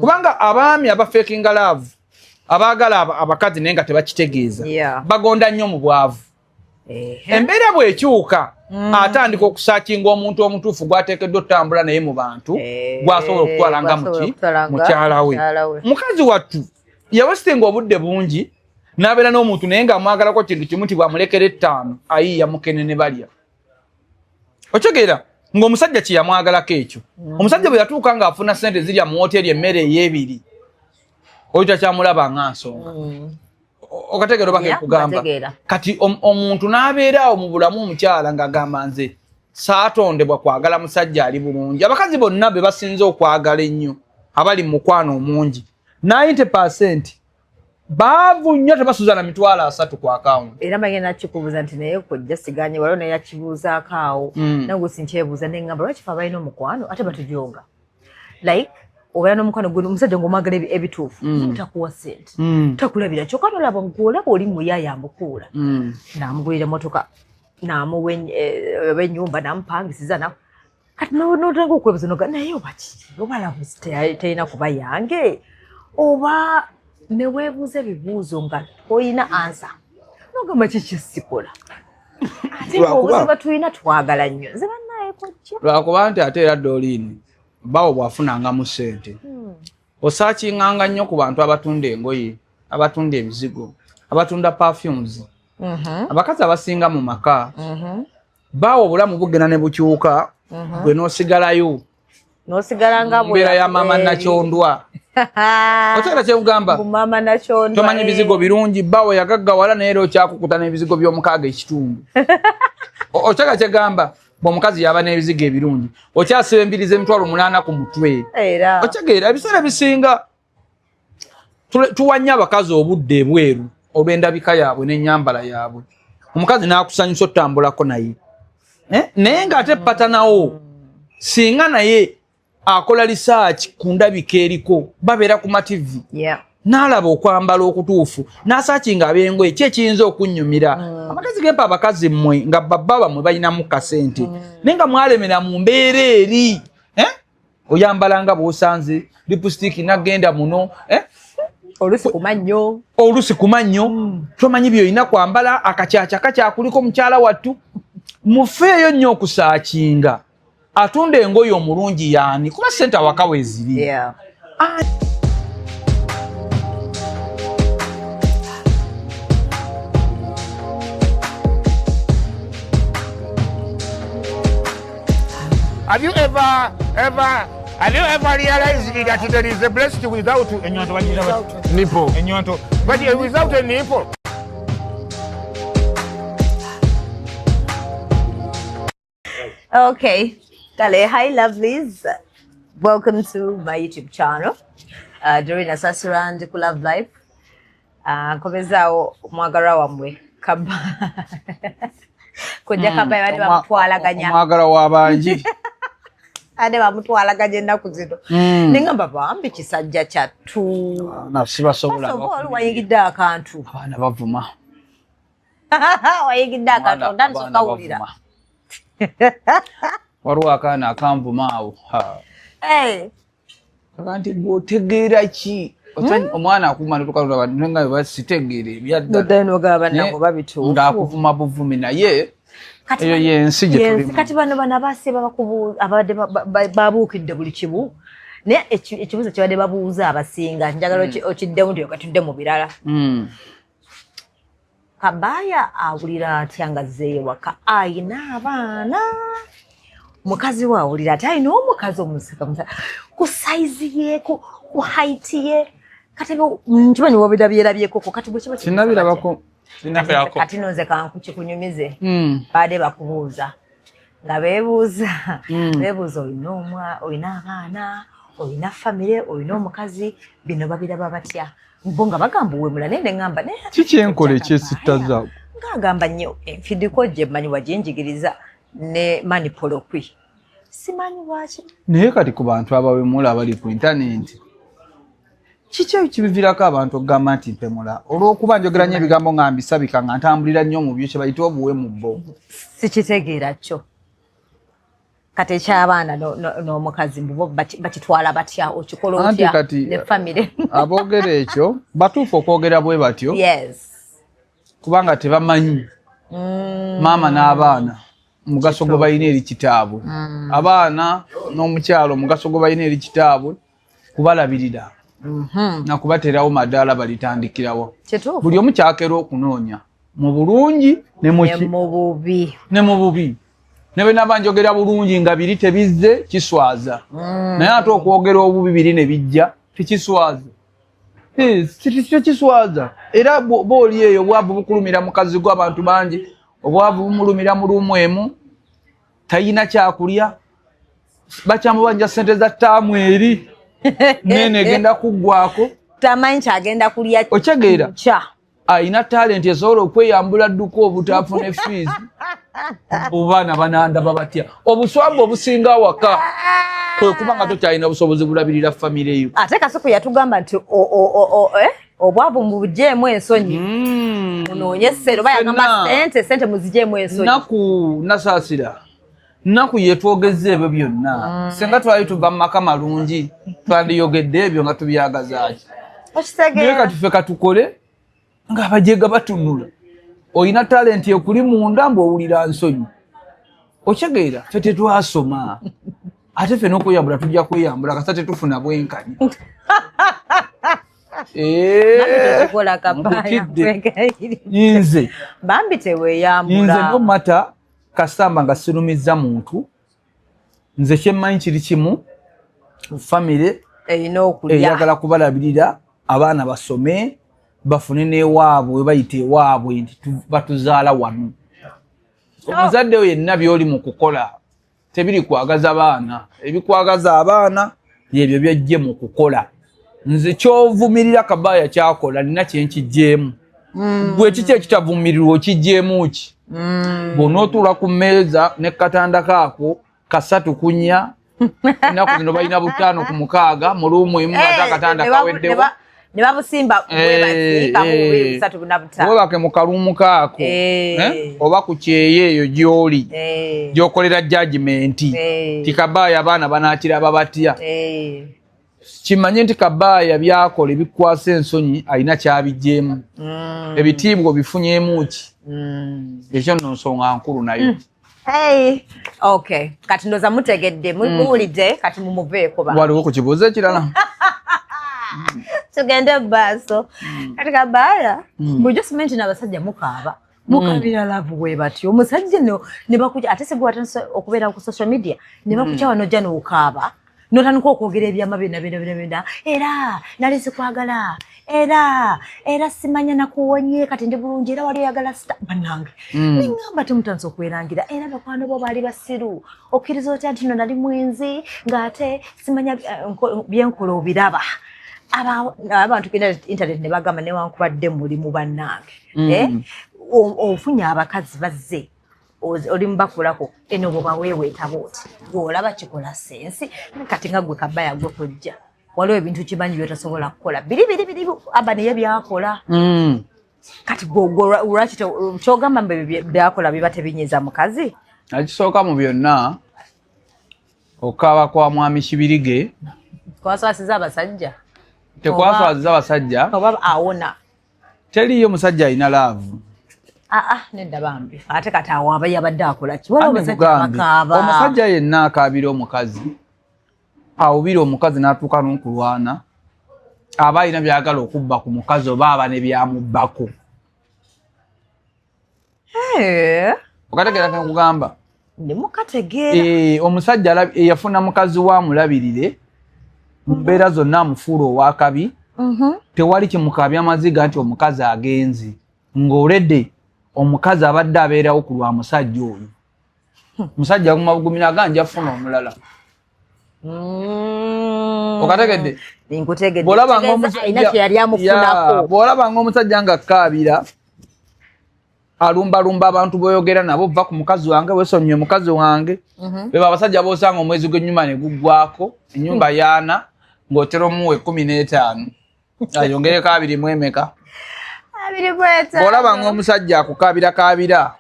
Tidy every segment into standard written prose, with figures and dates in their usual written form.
kubanga abaami abafekinga love abagala abakazi nenga tebakitegeeza bagonda nnyo mu bwavu embeera bwekyuka atandika okusakinga omuntu omutuufu gwateekeddwa otambula naye mu bantu gwasobola okutwala nga mukyala we mukazi wattu yawasitinga obudde bungi n'abeera n'omuntu naye ng'amwagalako kintu kimu ti bwamulekera ettaano ayiiya mukenene balya okitegeera ng'omusajja kye yamwagalako ekyo omusajja bwe yatuuka ng'afuna ssente zirya mu woteeri emmere ey'ebiri oyo takyamulaba nga nsonga okategeera oba kekugamba kati omuntu n'abeeraawo mu bulamu omukyala ng'agamba nze saatondebwa kwagala musajja ali bulungi abakazi bonna be basinze okwagala ennyo abali mu mukwano omungi 90% baavu nnyo tebasuza na mitwalo 3 ku akawunti era bagenda kikubuuza nti naye kojja siganye waliwo naye yakibuuzaako awo nange sinkyebuuza neŋŋamba lwaki fa balina omukwano ate batujonga like obeera n'omukwano gwe omusajja ng'omwagala ebituufu takuwa ssente takulabira kyokka tolaba ng'olaba oli muyaya amukuula n'amugulira emmotoka n'amuwa ennyumba n'amupangisiza nawe kati n'otanga okwebuza noga naye oba kiki oba labuzi terina kuba yange oba ne weebuuza ebibuuzo nga olina ansa nogamba kiki sikola ate ng'obuziba tulina twagala nnyo nze bannaye kojja lwakuba nti ate era Doreen bawo bwafunangamu ssente osaakinganga nnyo ku bantu abatunda engoye abatunda ebizigo abatunda perfumes abakazi abasinga mu maka bawo obulamu bugenda ne bukyuka gwe n'osigalayo n'osigala nga mbeera ya mama nakyondwa otegeera kyekugamba tomanyi bizigo birungi bawo yagaggawala naye era okyakukuta n'ebizigo by'omukaaga ekitundu otegeera kyegamba bw'omukazi yaba n'ebizigo ebirungi okyasiba embiriza emitwalo 8 ku mutwe okitegeera ebiseera bisinga tuwanya abakazi obudde ebweru olw'endabika yaabwe n'ennyambala yaabwe omukazi n'akusanyusa otambulako naye naye ng'ate patanawo singa naye akola research ku ndabika eriko babeera ku mativi n'alaba okwambala okutuufu n'asaakinga ab'engoye ki ekiyinza okunnyumira amagezi gempa abakazi mmwe nga babba bamwe balinamu kasente naye nga mwalemera mu mbeera eri oyambala nga bw'osanze lipstick nagenda muno olusi kumannyo tomanyi byolina kwambala akacaaca kacyakuliko mukyala wattu mufeeyo nnyo okusaakinga atunda engoye omulungi yaani kuba ssente awaka weeziri Have you ever realized that there is a breast without a nipple? But without a nipple. Okay. Kale, hi lovelies. Welcome to my YouTube channel. Doreen Asasirand ku Love Life. Komezao mwagara wamwe. Kaba. Kujja kaba yali bamutwalaganya. Mwagara wabanji. Ade bamutwalaganya ennaku zino. Nengamba bambi kisajja kyattu. Nasibasobola. Wayigidde akantu. Abaana bavuma. Wayigidde akantu ndandisokawulira. Waliwo akaana akanvuma awo akanti bw'otegeera ki omwana akumana tukalula nga basitegeera ebyaddaang'akuvuma buvumi naye eyo yensi gye tulimu kati bano abase abadde babuukidde buli kibu naye ekibuuzo kyebadde babuuza abasinga njagala okiddemu nti okatudde mu birala Kabaya awulira atya nga azzeeyo waka ayina abaana mukazi we awulira ati ayina omukazi omusika ku saizi ye ku height ye kati nkimanyi wabirabyerabyeko kati bwe kiba sinabirabako kati noze kankukikunyumize baade bakubuuza nga beebuuza olina abaana olina famire olina omukazi bino babiraba batya bo nga bagamba wemula naye neŋŋamba kiki enkola ekyesittaza ng'agamba nnyo enfidiko gye mmanyi waginjigiriza ne manipolokwi simanyi lwaki naye kati ku bantu abawemula abali ku intaneti kiki ekibiviirako abantu okugamba nti mpemula olw'okuba njogera nnyo ebigambo nga mbisabika nga ntambulira nnyo mu byo kye bayita obuwe mu bbo sikitegeera kyo kati ky'abaana n'omukazi bo bakitwala batya okikola otya ne family aboogera ekyo batuufu okwogera bwe batyo kubanga tebamanyi maama n'abaana omugaso gwe balina eri kitaabwe abaana n'omukyalo omugaso gwe balina eri kitaabwe kubalabirira nakubaterawo madaala balitandikirawo buli omu kyakera okunoonya mu bulungi ne mu bubi ne bwe naba njogera bulungi nga biri tebizze kiswaza naye ate okwogera obubi biri ne bijja tikiswaza kiswaza era booli eyo obwavu bukulumira mukazi gwe abantu bangi obwavu bumulumira mu lumu emu tayina kyakulya bakyamubanja sente za ttaamu eri nene egenda kuggwako tamanyi kyagenda kulya okyegeera ayina talenti esobola okweyambula dduka obutaafuna fees obaana banandaba batya obuswavu obusinga waka kwe kuba nga tokyalina busobozi bulabirira famire eyo ate kasuku yatugamba nti obwavu mubugyeemu ensonyi munoonye ssente oba yagamba sente muzigyeemu ensonyi naku nasaasira naku yetwogezza ebyo byonna senga twali tuva mu maka malungi twandiyogedde ebyo nga tubyagazaaki naye katufe katukole ng'abajega batunula oyina talenti ekuli munda mbw'owulira nsonyi okyegeera ffe tetwasoma ate ffe n'okweyambula tujja kweyambula kasa tetufuna bwenkanya nze no mata kasamba nga sirumizza muntu nze kyemmanyi kiri kimu famire eyagala kubalabirira abaana basome bafune n'ewaabwe bayite ewaabwe nti batuzaala wano omuzadde we yenna by'oli mu kukola tebiri kwagaza baana ebikwagaza abaana byebyo byajje mu kukola nze kyovumirira Kabaaya kyakola nina kyenkijjeemu gwe kiki ekitavumirirwa okijjeemu ki bw'onootuula ku mmeeza ne katanda kaako kasatu kunya ennaku zino balina 5 ku 6 mu luumu emu ate akatanda kaweddewo ne babusimba webake mu kaluumu kaako oba ku kyeyo eyo gy'oli gy'okolera judgimenti ti Kabaaya abaana banaakiraba batya kimanye nti Kabaaya byakola ebikwasa ensonyi alina kyabijjeemu ebitiibwa bifunyeemu ki ekyo nno nsonga nkulu nayo kati ndoza mutegedde muwulidde kati mumuveeko waliwo ku kibuuzo ekirala tugende baaso kati Kabaaya bulijjo simanyi n'abasajja mukabira laavu bwe batyo omusajja ne bakuja ate sigwata okubeera ku social media ne bakuja wano jja n'okaaba n'otandika okwogera ebyama byonna era nali sikwagala era simanya nakuwonye kati ndi bulungi era wali oyagala bannange neŋŋamba temutandisa okwerangira era bakwano bo baali basiru okkiriza otya nti no nali mwenzi ng'ate simanya byenkola obiraba abantu ku internet ne bagamba newankubadde mulimu bannange ofunye abakazi bazze oli mubakulako eno bwe baweeweetaba oti gweolaba kikola sensi kati nga gwe Kabaaya gwe kujja waliwo ebintu kimanyi byotasobola kukola biri aba naye byakola kati lwaki kyogamba mbe byakola biba tebinyiza mukazi ekisooka mu byonna okaaba kwa mwami Kibirige kwaswasiza abasajja tekwaswaziza abasajja oba awona teriyo musajja alina laavu nedda bambi ate kati awo aba yabadde akola ki waliwo omusajja bakaaba omusajja yenna akaabira omukazi awubira omukazi n'atuuka n'okulwana aba alina byagala okubba ku mukazi oba aba ne byamubbako okategeera ke nkugamba ndimukategeera omusajja eyafuna mukazi wamulabirire mu mbeera zonna amufuula owakabi tewali kimukaabya amaziga nti omukazi agenzi ng'oledde omukazi abadde abeerawo ku lwa musajja oyo musajja agumabugumira aganja afuna omulala okategedde bw'olaba ng'omusajja nga akaabira alumbalumba abantu boyogera nabo va ku mukazi wange wesonye mukazi wange beba abasajja bosanga omwezi gw'ennyuma ne guggwako ennyumba yaana ng'otera omuwe 15 ayongereko 2 mu emeka bw'olaba ng'omusajja akukaabira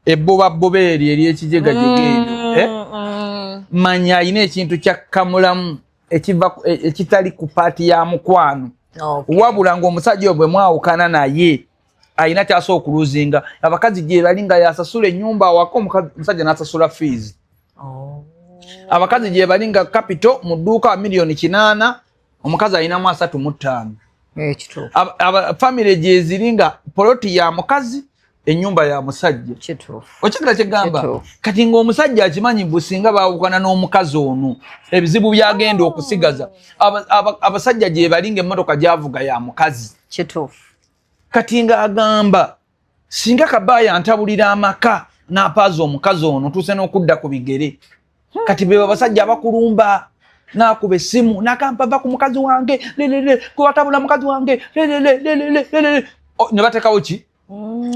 ebboba bbobeeri ery'ekijega gyegendo manya ayina ekintu kyakamulamu ekitali ku paati ya mukwano wabula ng'omusajja obwe mwawukana naye ayina kyasooka okuluzinga abakazi gye bali nga yasasula ennyumba awaka omusajja n'asasula fees abakazi gye bali nga capital mu dduuka wa miliyoni 8 omukazi ayinamu 35 family gye ziri nga poloti ya mukazi ennyumba ya musajja okigala kyegamba kati ng'omusajja akimanyi businga baawukana n'omukazi ono ebizibu byagenda okusigaza abasajja gye bali nga emmotoka gyavuga ya mukazi kati nga agamba singa Kabaaya ntabulira amaka n'apaaza omukazi ono tuuse n'okudda ku bigere kati be abasajja abakulumba nakuba essimu nakampa va ku mukazi wange kubatabula mukazi wange ne batekawo ki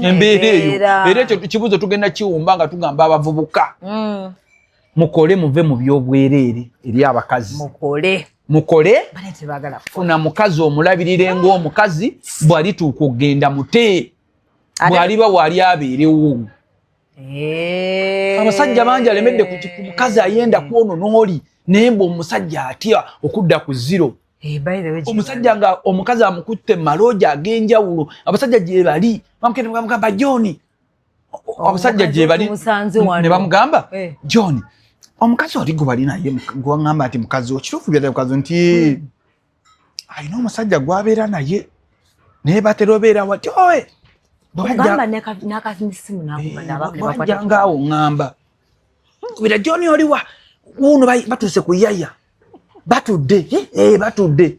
embeera eyo era ekyo kibuzo tugenda kiwumba nga tugamba abavubuka mukole muve mu by'obwereere eri abakazi mukole funa mukazi omulabirire ng'omukazi bw'alituuka okugenda mute bw'aliba wali abeerewo abasajja bangi alemedde ku mukazi ayenda kwono n'oli naye mbu omusajja atya okudda ku zero omusajja nga omukazi amukutte malooja ag'enjawulo abasajja gye bali bamugamba John abasajja gye bali ne bamugamba John omukazi oli gwe bali naye gwangamba ati mukazi okituufu byata mukazi nti ayina omusajja gwabeera naye naye batera obeera wati owe bwajjangaawo ŋŋamba bira John oliwa uno batuuse ku yaya batudde batudde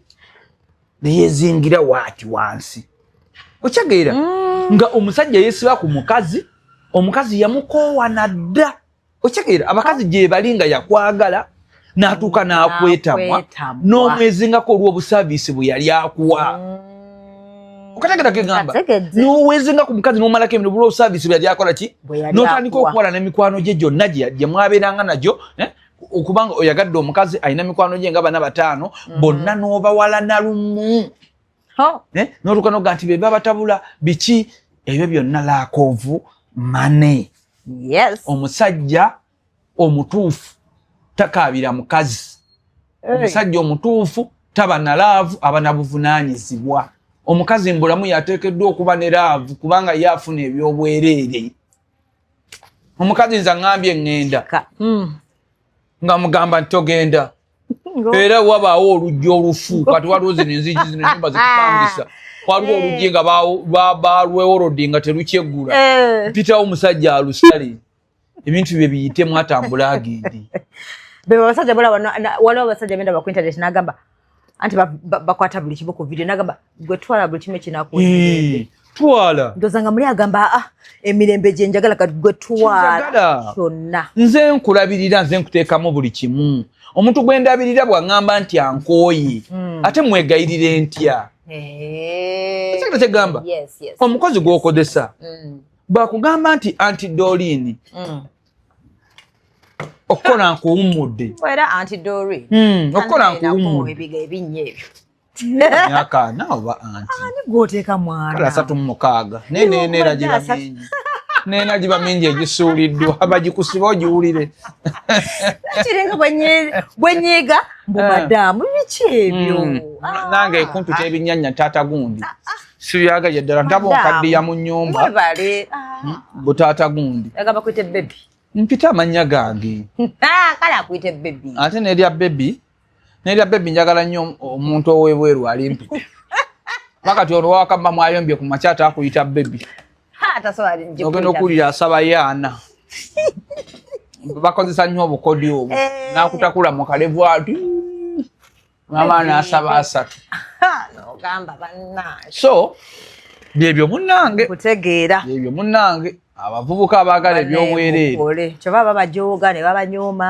neyezingira waati wansi okyageera nga omusajja yeesiba ku mukazi omukazi yamukoowana dda okyageera abakazi gye bali nga yakwagala n'atuuka n'akwetamwa n'omwezingako olw'obusaavisi bwe yali akuwa okategera kegamba n'owezinga ku mukazi n'omalako emirimu olw'obusaavisi bwe yali akola ki n'otandika okukola n'emikwano gye gyonna gye mwabeeranga nagyo okubanga oyagadde omukazi alina mikwano gye nga bana 5 bonna n'obawala na lumu n'oluka noga nti beba batabula biki ebyo byonna laakovu mane omusajja omutuufu takaabira mukazi omusajja omutuufu taba na laavu aba na buvunaanyizibwa omukazi mbulamu yateekeddwa okuba ne laavu kubanga ye afuna ebyobwereere omukazi nze ŋŋambye ŋŋenda nga mugamba ntogenda era wabaawo oluggi olufu kati waliwo zino enzigi zino ennyumba zitupangisa waliwo oluggi nga balwewo oloddi nga terukyeggula mpitawo omusajja alusale ebintu bye biyitemu atambula agende abasajja waliwo abasajja benda baku internet n'agamba anti bakwata buli kimu ku video n'agamba gwe twala buli kimu ekinakuwa twala ndozanga muli agamba emirembe gye njagala kati gwe twala kyonna nze nkulabirira nze nkuteekamu buli kimu omuntu gwe ndabirira bw'aŋŋamba nti ankooye ate mwegayirire ntya ekyo kyegamba omukozi gw'okozesa bw'akugamba nti antidolini okukola nkuwummudde okukola nkuwummudde myaka naoba anti gwoteeka mwana kala 36 neneera giba mingi nena giba mingi egisuuliddwa bagikusiba ogiwulire kirenga bwenyiga mbumadaamu biki ebyo nange kumpi tebinyanya taata gundi sibyagaye ddala ntaba onkaddiya mu nnyumba butaata gundi agamba kwite bebi mpita amannya gange kale akwite bebi ate nerya bebi njagala nnyo omuntu ow'ebweru alimpite makati olwo wakamba mwayombye ku makyata akuyita bebi ogenda okuwulira asaba yaana bakozesa nnyo obukodi obwo n'akutakula mu kalevu ati mama n'asaba 3 so byebyo munnange kutegeera byebyo munnange abavubuka abaagala ebyobwereere kyoba babajooga ne babanyooma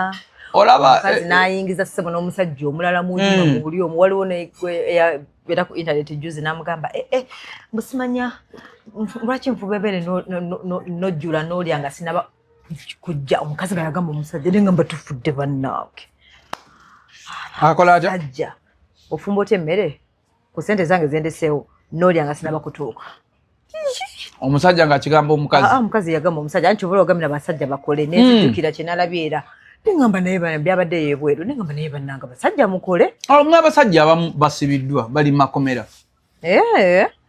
olaba omukazi n'ayingiza ssebo n'omusajja omulala munno mu buli omu waliwo era ku internet juzi n'amugamba musimanya lwaki nfubebere nojjula n'olya nga sinaba kujja omukazi nga yagamba omusajja ne ngamba tufudde bannange akola atya ajja ofumba otya emmere ku ssente zange zendeseewo n'olya nga sinaba kutuuka omusajja nga kigamba omukazi omukazi yagamba omusajja anti obola ogamira basajja bakole nezijjukira kye nalabye era Ningamba naye bana byabadde yebweru ningamba naye bananga basajja mukole. Abasajja abamu basibiddwa bali makomera.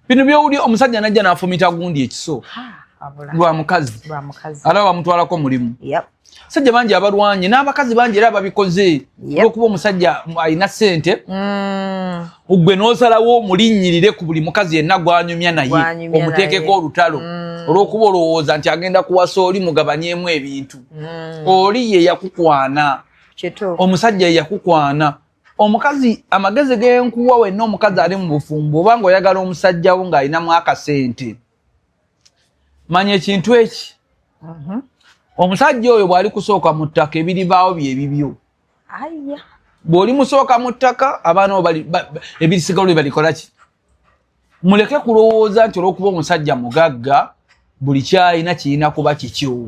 Bino byowuli omusajja najja n'afumita gundi ekiso. Lwa mukazi. Alaba bamutwalako mulimu. Sajja bangi abalwanye n'abakazi bangi era babikoze. Olwokuba omusajja alina ssente. Ggwe n'osalawo mulinnyirire ku buli mukazi yenna gwanyumya naye omuteekeko olutalo. Olwokuba olowooza nti agenda kuwasa oli mugabanyemu ebintu. Oli ye yakukwana. Omusajja ye yakukwana. Omukazi amagezi g'enkuwa wenna omukazi ali mu bufumbo obanga oyagala omusajja wo ng'alinamu akasente. Manya ekintu eki. Omusajja oyo bw'ali kusooka mu ttaka ebiribaawo bye bibyo. Bw'oli musooka mu ttaka abaana ebirisigalo balikola ki? Muleke kulowooza nti olw'okuba omusajja mugagga buli kyalina kirina kuba kikyo.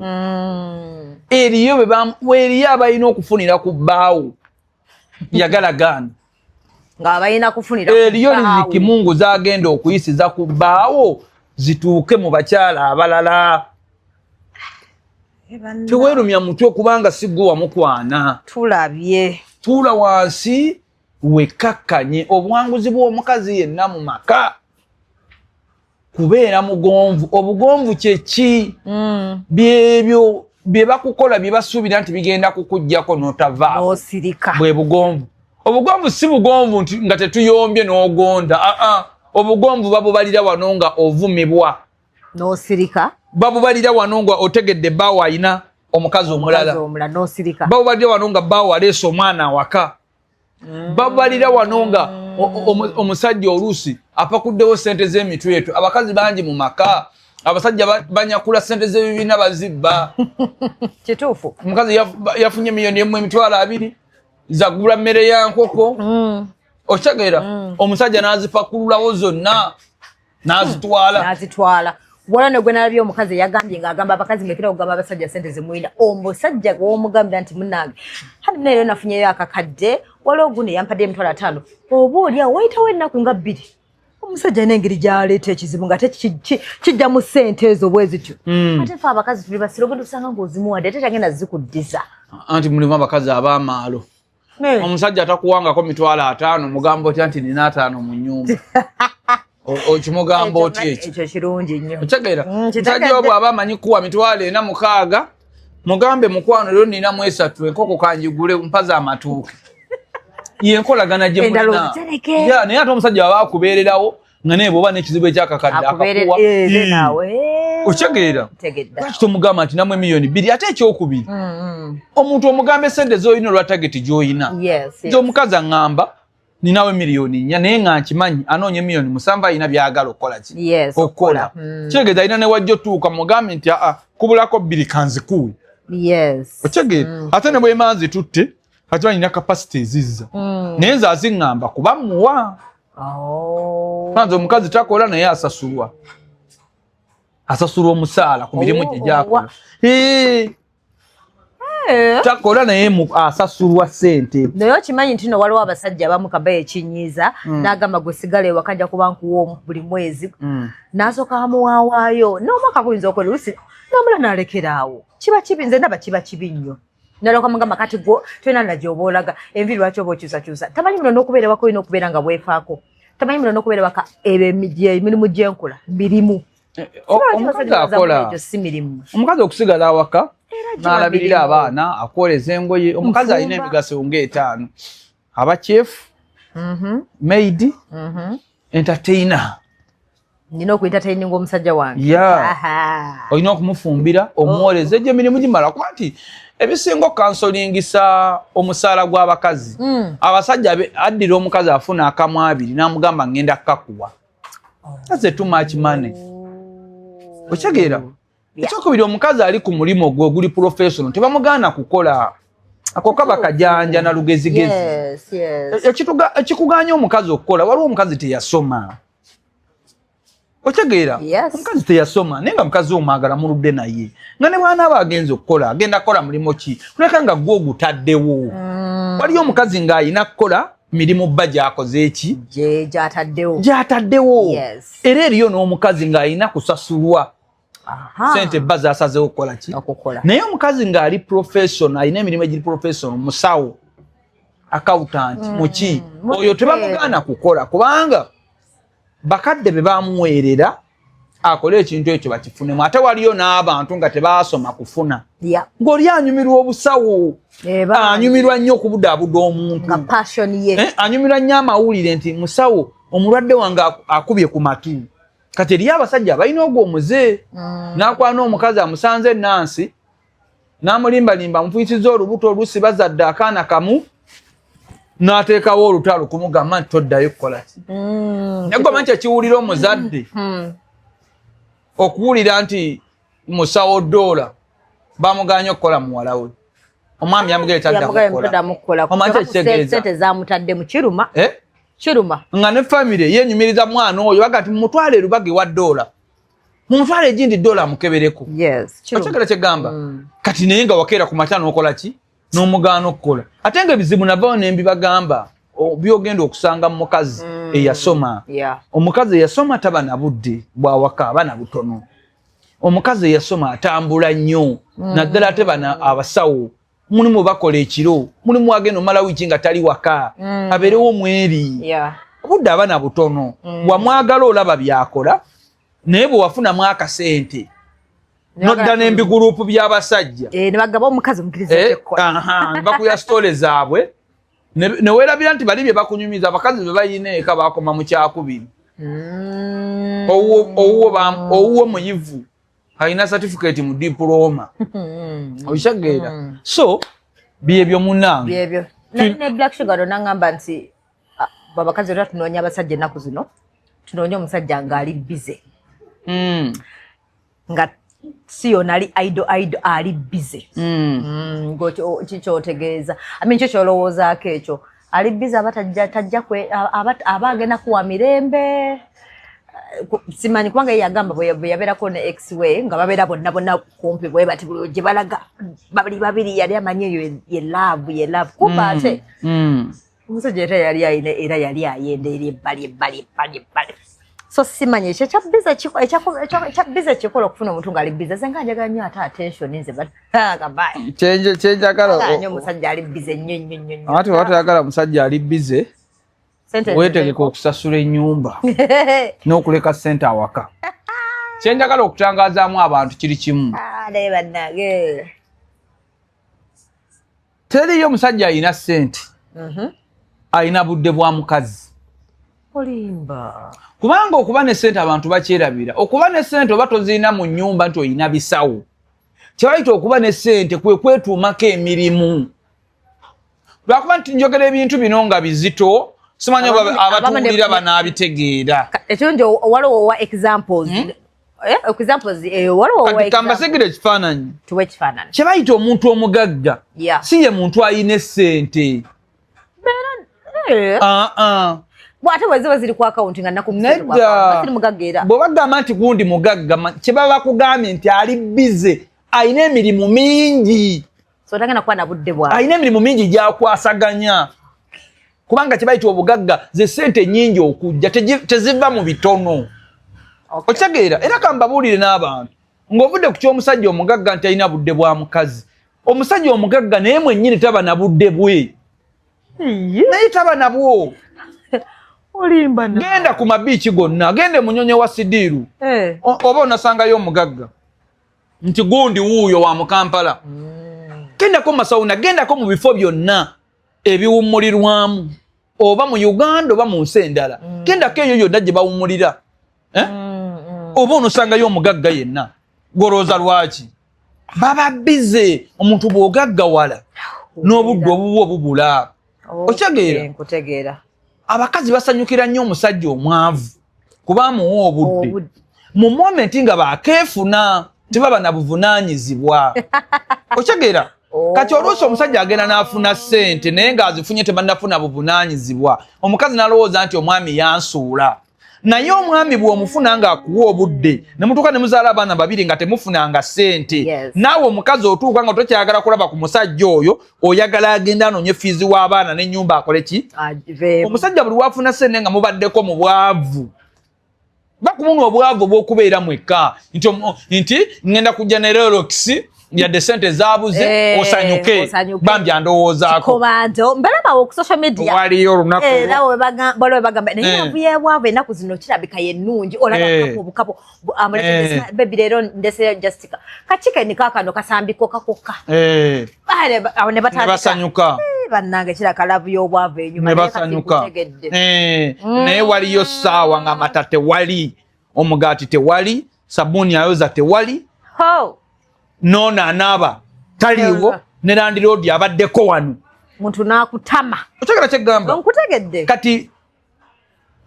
Eriyo abalina okufunira ku bbaawo yagala gaana. Ng'abalina kufunira ku bbaawo. Eriyo riziki Mungu zagenda okuyisiza ku bbaawo zituuke mu bakyala abalala. Teweerumya mutwe kubanga si ggwe wamukwana. Tulabye. Tuula wansi wekkakkanye obuwanguzi bw'omukazi yenna mu maka. Kubeera mugonvu. Obugonvu kye ki? Byebyo bye bakukola bye basuubira nti bigenda kukuggyako n'otavaawo. N'osirika. Bwe bugonvu. Obugonvu si bugonvu nga tetuyombye n'ogonda. Obugonvu babubalira wano nga ovumibwa. N'osirika. Babubalira wano nga otegedde bbaawo alina omukazi omulala. N'osirika. Babubalira wano nga bbaawo aleese omwana awaka. Babubalira wano nga omusajja oluusi apakuddewo ssente z'emitwe etu. Abakazi bangi mu maka. Abasajja banyakula ssente z'ebibiina bazibba. Kituufu. Omukazi yafunye $1,200,000 zagula mmere ya nkoko. Okitegeera omusajja n'azipakululawo zonna n'azitwala. Wala gwe nalabye omukazi yagambye ng'agamba abakazi mekera okugamba abasajja ssente zemuyina. Omusajja gw'omugambira nti munnange hadi nayo nafunyeyo akakadde waliwo guno yampadde $5,000. Oba oliawo wayitawo ennaku nga 2. Omusajja n'engeri gy'aleeta ekizibu nga kijja mu ssente ezo bwe zityo. Ate fe abakazi tuli basiro gwe tusanga ng'ozimuwadde ate tagenda zikuddiza. Anti mulimu abakazi ab'amaalo. Omusajja atakuwangako $5,000 mugambo otya nti nina 5 mu nnyumba. Okimugamba otya ekyo? Ekyo kirungi nnyo. Otegeera omusajja oyo bw'aba amanyi kuwa $40,000 mugambe mukwano lero ninamu 3 enkoko kanjigule mpaza amatuuke. Yenkolagana gye mulina. Naye ate omusajja aba akubeererawo nga naye bw'oba n'ekizibu ekyakakadde akakuwa. Okitegeera lwaki tomugamba nti namu $2,000,000 ate ekyokubiri omuntu omugambe ssente z'olina olwa tageti gy'olina. Nti omukazi aŋŋamba ninawe $1,400,000 naye nga nkimanyi anoonya $7,000,000 alina byagala okukola ki? Okukola. Kitegeeza alina ne wajja otuuka mugambe nti kubulako 2 kanzikuwe. Okitegeera ate ne bw'ema nzitutte kati balina kapasite ezizza. Naye nze aziŋŋamba kuba muwa. Kanze omukazi takola naye asasulwa. Asasulwa omusaala ku mirimu gye gyakola. Takola naye asasulwa ssente. Naye okimanyi nti no waliwo abasajja abamu kaba ekinyiiza n'agamba gwe sigala ewaka nja kuba nkuwa buli mwezi. N'asooka amuwaawaayo n'omwaka guyinza okwera oluusi n'amula n'alekeraawo. Kiba kibi nze ndaba kiba kibi nnyo. Nalyoka mugamba kati gwo twena na gy'oba olaga enviiri lwaki oba okyusakyusa. Tamanyi muno n'okubeera waka olina okubeera nga bwefaako. Tamanyi muno n'okubeera waka emirimu gy'enkola mirimu. Omukazi akola. Omukazi okusigala awaka n'alabirira abaana akwoleza engoye. Omukazi alina emigaso nga 5. Aba chef, maid, entertainer. Nina okuentertaininga omusajja wange. Olina okumufumbira omwoleze gye emirimu gimala kuba nti ebisinga okansolingisa omusaala gw'abakazi. Abasajja addira omukazi afuna akamu 2 n'amugamba ngenda kukakuwa. That's too much money. Okitegeera ekyokubiri omukazi ali ku mulimo gwe guli professional tebamugaana kukola ako kaba kajanja na lugezigezi. Ekikuganya omukazi okukola waliwo omukazi teyasoma. Okitegeera omukazi teyasoma naye nga mukazi omwagala muludde naye nga ne bw'anaaba agenza okukola agenda kukola mulimo ki kuleka nga gwe ogutaddewo. Waliyo omukazi ng'ayina kukola mirimu bba gy'akoze eki gy'ataddewo. Era eriyo n'omukazi ng'ayina kusasulwa sente buzz asaze okukola ki naye omukazi ng'ali professional alina emirimu egiri professional musawo accountant muki oyo tebamugaana kukola kubanga bakadde be bamuweerera akole ekintu ekyo bakifunemu ate waliyo n'abantu nga tebaasoma kufuna ng'oli anyumirwa obusawo anyumirwa nnyo okubudaabuda omuntu anyumirwa nnyo amawulire nti musawo omulwadde wange akubye ku matu kati eriyo abasajja balina ogwo omuze n'akwana omukazi amusanze ennansi n'amulimbalimba amufuyisiza olubuto olusi bazadde akaana kamu n'ateekawo olutalo kumugamba nti toddayo kukola ki naggwama nti ekiwulira omuzadde okuwulira nti musawo dola bamuganye okukola muwala we omwami yamugere tadda mukola omanyi ekitegeeza sente zamutadde mu kiruma nga ne family yenyumiriza mwana oyo bagati mumutwale erubage wa dola mumutwale egindi dola mukebereko okyagala kyegamba kati naye nga wakeera ku mata n'okola ki n'omugaana okukola ate nga ebizibu navawo nembi bagamba byogenda okusanga mu mukazi eyasoma omukazi eyasoma taba na budde bwawaka aba na butono omukazi eyasoma atambula nnyo naddala ate bana abasawo mulimu bakola ekiro mulimu agenda omala wiiki nga tali waka abeerewo omweri obudde aba na butono wamwagala olaba byakola naye bwe wafunamu akasente nodda n'embiguruupu by'abasajja nebagaba omukazi omukiriza bakuya sitole zaabwe neweerabira nti bali bye bakunyumiza abakazi be bayina eka bakoma mu kyakubiri owuwo muyivu alina certificate mu diploma okitegeera so byebyo munange ne Black Sugar nangamba nti abakazi era tunoonya abasajja ennaku zino tunoonya omusajja ng'ali bize nga si yona aido ali bize kikyotegeeza kyo kyolowoozaako ekyo ali bize aba agenda kuwa mirembe simanyi kubanga yagamba bwe yabeerako ne ex-way nga babeera bonna kumpi bwe bati gye balaga babiri yali amanyi eyo ye love kuba ate omusajja era yali ayenda eri ebbali so simanyi ekyo ekyabize kikola okufuna omuntu ng'ali bize ze nga njagala nnyo ate attention nze kyenjagala omusajja ali bize nnyo ate watayagala omusajja ali bize weetegeka okusasula ennyumba n'okuleka ssente awaka kyenjagala okutangazaamu abantu kiri kimu teriyo omusajja alina ssente alina budde bwa mukazi kubanga okuba ne ssente abantu bakyerabira okuba ne ssente oba tozirina mu nnyumba nti olina bisawo kyebayita okuba ne ssente kwe kwetuumako emirimu lwakuba nti njogera ebintu bino nga bizito simanyi abatuwulira banaabitegeera ekyo nti waliwo wa examples kambasigire ekifaananyi kyebayita omuntu omugagga si ye muntu alina essente ate bweziba ziri ku akawunti nga nedda bwe bagamba nti gundi mugagga kyebaba bakugambye nti ali bize alina emirimu mingi alina emirimu mingi gyakwasaganya kubanga kyebayita obugagga ze ssente nnyingi okujja teziva mu bitono okitegeera era kambabuulire n'abantu ng'ovudde ku ky'omusajja omugagga nti alina budde bwa mukazi omusajja omugagga naye mwennyini taba na budde bwe naye taba nabwo genda ku mabiiki gonna gende munyonyo wa sidiiru oba onasangayo omugagga nti gundi wuuyo wa mukampala gendako mu masawuna gendako mu bifo byonna ebiwummulirwamu oba mu Uganda oba mu nsi endala gendako eyo yonna gye bawummulira oba onosangayo omugagga yenna golooza lwaki baba bize omuntu bw'ogaggawala n'obudde obuwo bubula okitegeera abakazi basanyukira nnyo omusajja omwavu kuba amuwa obudde mu momenti nga bakeefuna tebaba na buvunaanyizibwa okitegeera kati oluusi omusajja agenda n'afuna ssente naye ng'azifunye tebannafuna buvunaanyizibwa omukazi n'alowooza nti omwami yansuula naye omwami bw'omufuna ng'akuwa obudde ne mutuuka ne muzaala abaana babiri nga temufunanga ssente naawe omukazi otuuka nga tokyayagala kulaba ku musajja oyo oyagala agenda anoonye fiizi w'abaana n'ennyumba akole ki omusajja buli waafuna ssente nga mubaddeko mu bwavu bakumuno obwavu bw'okubeera mwekka nti ngenda ku Generalox ya desente zabuze osanyuke bambi andowoozaako komando mbalabawo ku social media waliyo olunaku lawo bagamba naye abuyebwavu ennaku zino kirabika yennungi olaba obukapo bebi leero ndeseyo Jessica kachike nikakano kasambiko kakokka ne basanyuka bannange kiraka lavu y'obwavu enyuma ne basanyuka naye waliyo ssaawa nga amata tewali omugaati tewali sabbuuni ayoza tewali nona anaaba taliwo ne landiroodi abaddeko wano muntu n'akutama okyagala kyegamba nkutegedde kati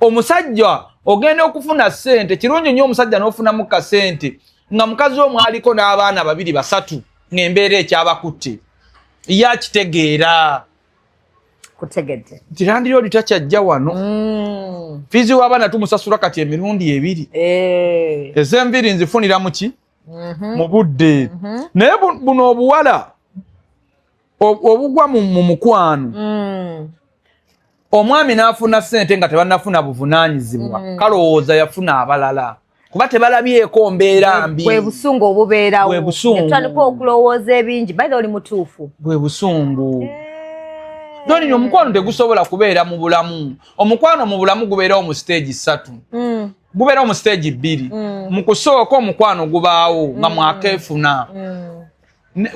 omusajja ogenda okufuna ssente kirungi nnyo omusajja n'ofunamu kasente nga mukazi omwe aliko n'abaana 2 3 ng'embeera ekyabakutte yakitegeera kutegedde nti landiroodi takyajja wano fiizi w'abaana tumusasula kati emirundi 2 ez'enviri nzifunira muki mu budde naye buno obuwala obugwa mu mukwano omwami n'afuna ssente nga tebannafuna buvunaanyizibwa kalowooza yafuna abalala kuba tebalabyeko mbeera mbi bwe busungu obubeerawo netutandika okulowooza ebingi bayi oli mutuufu bwe busungu doni omukwano tegusobola kubeera mu bulamu omukwano mu bulamu gubeerawo mu stage 3 gubeerawo mu stage 2 mu kusooka omukwano gubaawo nga mwakeefuna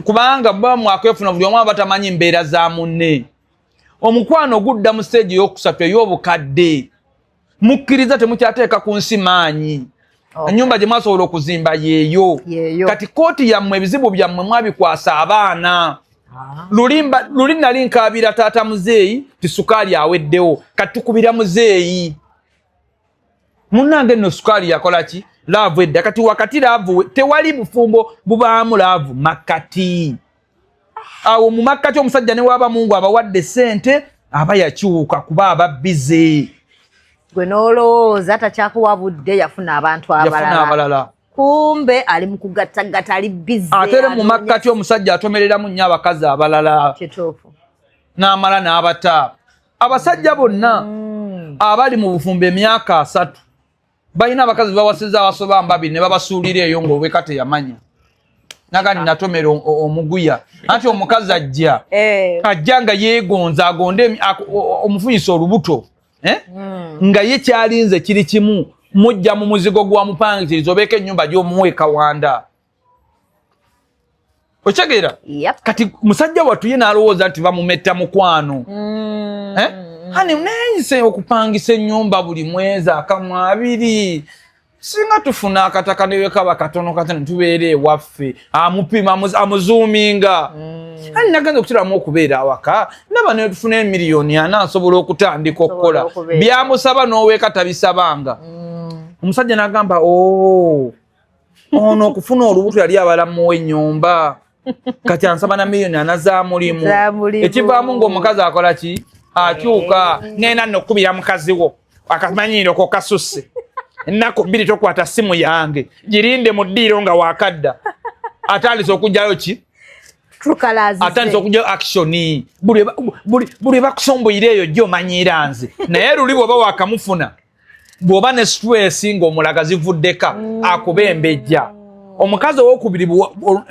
kubanga bba mwakeefuna buli omu aba tamanyi mbeera za munne omukwano gudda mu stage y'okusatu ey'obukadde mukkiriza temukyateeka ku nsi maanyi ennyumba gye mwasobola okuzimba yeeyo kati kooti yammwe ebizibu byammwe mwabikwasa abaana luli nali nkaabira taata muzeeyi tisukaali aweddewo kati tukubira muzeeyi munnange nno sukaali yakola ki laavu edda kati wakati laavu tewali bufumbo bubaamu laavu makkati awo mu makkati omusajja ne waaba mungu abawadde ssente aba yakyuka kuba aba bize gwe n'olowooza takyakuwabudde yafuna abantu abalala kumbe ali mu kugattagatta ali bize ate mu makkati omusajja atomereramu nnyo abakazi abalala kituufu n'amala n'abata abasajja bonna abali mu bufumbo emyaka 3 balina abakazi bawasiza abasoba 2 ne babasuulira eyo ng'obweka teyamanya nagandi natomera omuguya anti omukazi ajja nga yeegonza agonde omufunyisa olubuto nga ye kyalinze kiri kimu mujja mu muzigo gwa mupangitiriza obeeka ennyumba gy'omuwe kawanda okitegeera kati musajja wattu ye n'alowooza nti bamumetta mukwano hani neyise okupangisa ennyumba buli mwezi akamwa 2 singa tufuna akataka newe kaba katono tubeere ewaffe amupima amuzuuminga hani nagenza okutiramu okubeera awaka ndaba ne tufuna emiliyoni 4 nsobola okutandika okukola byamusaba n'oweeka tabisabanga omusajja n'agamba ono okufuna olubuto yali abalamu w'ennyumba kati ansaba na miliyoni 4 zaamulimu ekivaamu ng'omukazi akola ki akyuka ngenda nokubira mukazi wo akamanyiiro ko kasusse ennaku 2 tokwata simu yange girinde mu ddiiro nga wakadda atandise okujjayo ki atandise okujjayo actioni buli bakusomboyire eyo jjo omanyiira nze naye luli bw'oba wakamufuna bw'oba ne stress ng'omulaga zivuddeka akuba embejja omukazi owokubiri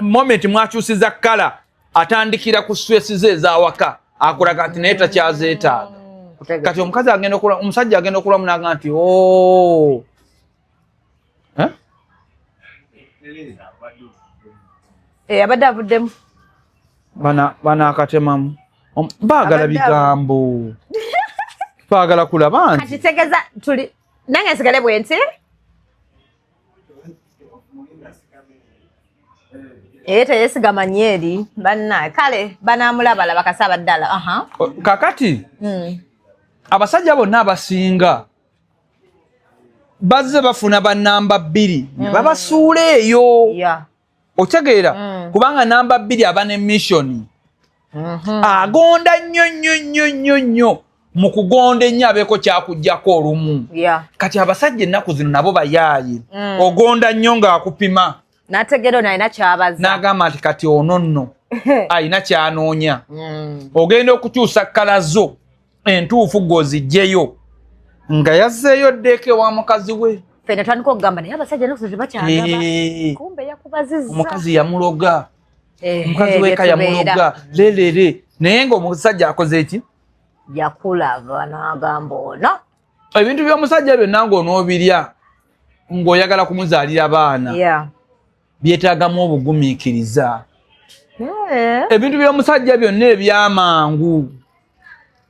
moment mwakyusiza kkala atandikira ku stress ze ezawaka akulaga nti naye takyazeetaaga kati omukazi agenda okula omusajja agenda okulamu naga nti abadde avuddemu bana akatemamu baagala bigambo baagala kulaba nti kati tegeza tuli nange nsigale bwenti teyesigama nyeeri bannaye kale banaamulabala bakasaba ddala kakati abasajja bonna abasinga bazze bafuna bannamba 2 ne babasuula eyo okitegeera kubanga namba 2 aba ne mission agonda nnyo mu kugonda ennyo abeeko kyakujjako olumu kati abasajja ennaku zino nabo bayaaye ogonda nnyo ng'akupima nategero nalina kyabaza n'agamba nti kati ono nno alina kyanoonya ogenda okukyusa kkala zo entuufu gozijjeyo nga yazzeeyo ddeeke wa mukazi we fena twaniko kugamba naye abasajja n'okusozi bakyagaba kumbe yakubazizza omukazi yamuloga omukazi weka yamuloga lelere naye ng'omusajja akoze eki yakulaga n'agamba ono ebintu by'omusajja byonna ng'onoobirya ng'oyagala kumuzaalira abaana byetaagamu obugumiikiriza ebintu by'omusajja byonna ebyamangu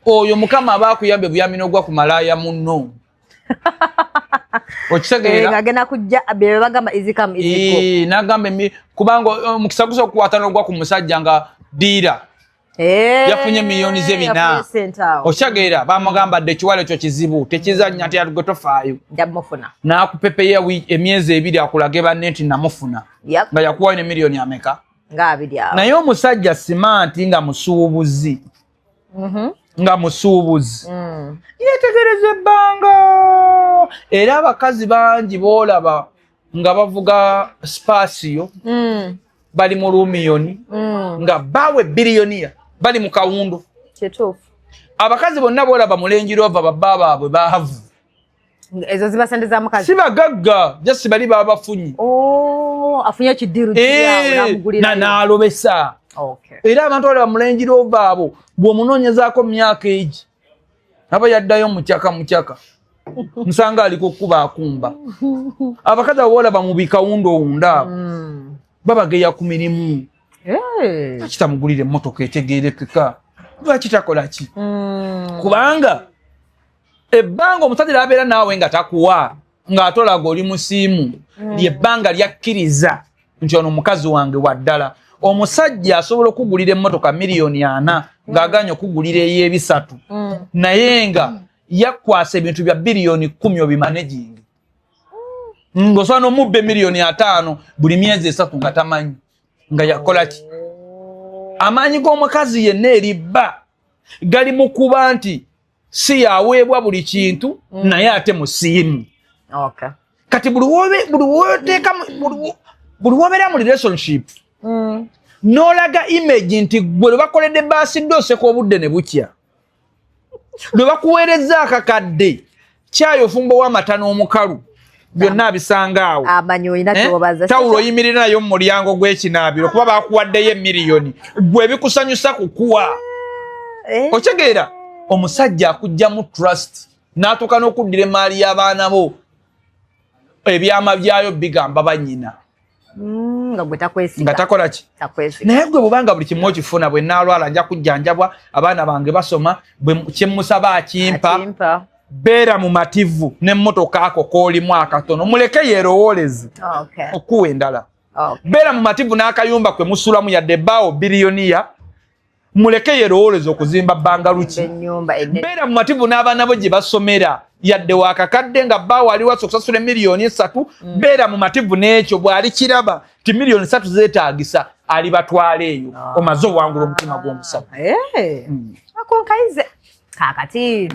oyo mukama aba akuyambye buyambi n'ogwa ku malaaya munno okitegeera ng'agenda kujja bye bagamba izikamu iziko n'agamba kubanga omukisa gusa okukwata n'ogwa ku musajja nga diira yafunye miliyoni ze 4 okitegeera bamugamba dde ekiwalo ekyo kizibu tekizannya nti atugwe tofaayo n'akupepeya emyezi 2 akulage banne nti namufuna nga yakuwayo ne miliyoni ameka naye omusajja simanti nga musuubuzi yetegereza ebbanga era abakazi bangi boolaba nga bavuga spasiyo bali mu lumiyoni nga bawe biliyoniya bali mu kawundo abakazi bonna boolaba mu Range Rover babba baabwe baavu ezo zibasente za mukazi si bagagga jasi bali baba bafunyi afunye kidiru n'alobesa era abantu bali mu Range Rover abo bw'omunoonyezaako myaka egi aba yaddayo mukyaka nsanga aliko kuba akumba abakazi abo boolaba mu bikawundo wunda babageya ku mirimu kitamugulire emmotoka etegeerekeka lwaki takola ki kubanga ebbanga omusajja lyabeera naawe nga takuwa ng'atolaga oli musiimu lyebbanga lyakkiriza nti ono mukazi wange waddala omusajja asobola okugulira emmotoka miliyoni 4 ng'aganya okugulira ey'ebisatu naye nga yakwasa ebintu bya biliyoni 10 obimanegingi ng'osobola n'omubba miliyoni 5 buli myezi 3 nga tamanyi nga yakola ki amaanyi g'omukazi yenna eribba gali mu kuba nti si yaweebwa buli kintu naye ate musiimu kati buli wobeera mu relationship n'olaga image nti gwe lwe bakoledde baasidde oseka obudde ne bukya lwe bakuweereza akakadde kyayo ofumbo w'amata n'omukalu byonna abisanga awo tawulo oyimirira nayo mu mulyango gw'ekinaabiro kuba bakuwaddeyo emiliyoni gwe bikusanyusa kukuwa okitegeera omusajja akugjamu trust n'atuuka n'okuddira emaali y'abaana bo ebyama byayo bigamba bannyina nga takola ki naye gwe bwubanga buli kimu okifuna bwe naalwala nja kujjanjabwa abaana bange basoma kyemusaba akimpa beera mu mativu n'emmotoka ako koolimu akatono muleke yeerowooleze okuwa endala beera mu mativu n'akayumba kwe musulamu yadde ebbaawo biliyoniya muleke yeerowooleze okuzimba bangaluki beera mu mativu n'abaana bo gye basomera yadde wakakadde nga bbaawo ali wasa okusasula miliyoni 3 beera mu mativu n'ekyo bw'ali kiraba ti miliyoni 3 zeetaagisa alibatwala eyo omaze owangula omutima gw'omusaba akonkaize kakati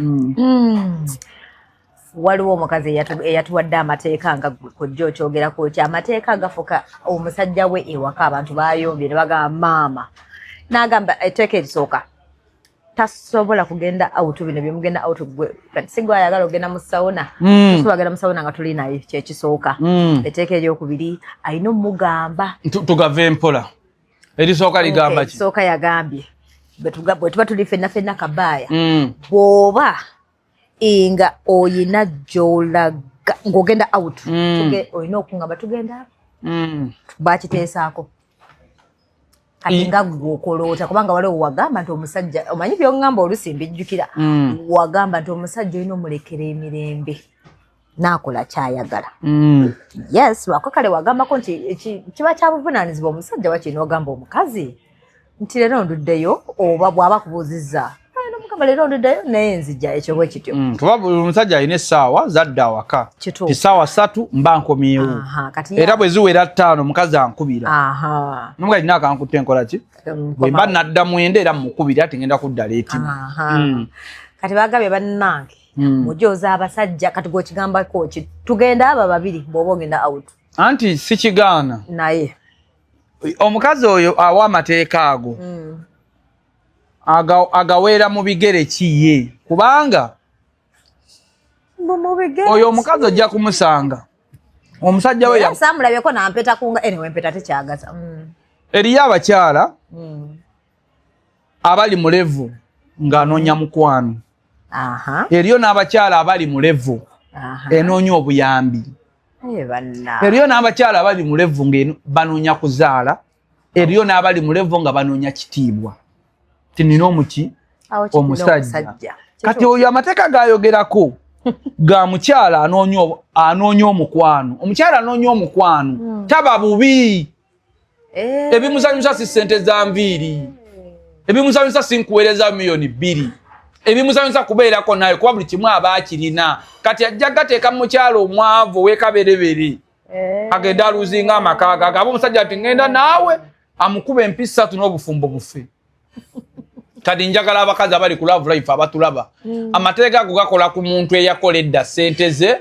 waliwo omukazi eyatuwadde amateeka nga kujja okyogerako ki amateeka agafuka omusajja we ewaka abantu bayombye ne bagamba maama n'agamba etteeka erisooka tasobola kugenda out bino byemugenda out gwe kati sigwa ayagala ogenda mu sawuna tusobagenda mu sawuna nga tuli naye kyekisooka etteeka eryokubiri ayina omugamba tugave empola erisooka ligamba ki erisooka yagambye bwe tuba tuli ffenna kabaaya bw'oba nga oyina gy'olaga ng'ogenda out olina okungamba tugenda bakiteesaako kati nga gw'okoloota kubanga waliwo wagamba nti omusajja omanyi by'ongamba olusi mbijjukira wagamba nti omusajja olina omulekera emirembe n'akola kyayagala yes lwako kale wagambako nti kiba kyabuvunaanyizibwa omusajja wakiri n'ogamba omukazi nti leero nduddeyo oba bw'aba kubuuzizza nomugamba leero nduddeyo naye nzija ekyo bwe kityo kuba buli omusajja alina essaawa zadde awaka essaawa 3 mba nkomyewo era bwe ziwera 5 omukazi ankubira nomuga alina akankutte nkola ki bwe mba nadda mwenda era mukubira ati ngenda kuddala etimu kati bagambye bannange mujooza abasajja kati gwekigambako ki tugenda abo babiri bw'oba ogenda out anti si kigaana naye omukazi oyo awa amateeka ago agaweera mu bigere kiye kubanga oyo omukazi ojja kumusanga omusajja we ya samulabye ko nampeta kunga anyway mpeta tekyagaza eriyo abakyala abali mu levu ng'anoonya mukwano eriyo n'abakyala abali mu levu enoonya obuyambi eriyo n'abakyala abali mu levu banoonya kuzaala eriyo n'abali mu levu nga banoonya kitiibwa tinina omuki omusajja kati oyo amateeka gayogerako ga mukyala anoonya omukwano omukyala anoonya omukwano taba bubi ebimusanyusa si ssente za nviiri ebimusanyusa si nkuweereza miliyoni 2 ebimusanyusa kubeerako naye kuba buli kimu aba akirina kati ajja gateeka mu mukyala omwavu ow'ekaberebere agenda aluzinga amaka ge aba omusajja ati ngenda naawe amukuba empisa 3 n'obufumbo bufe kati njagala abakazi abali ku Love Life abatulaba amateeka ago gakola ku muntu eyakola edda ssente ze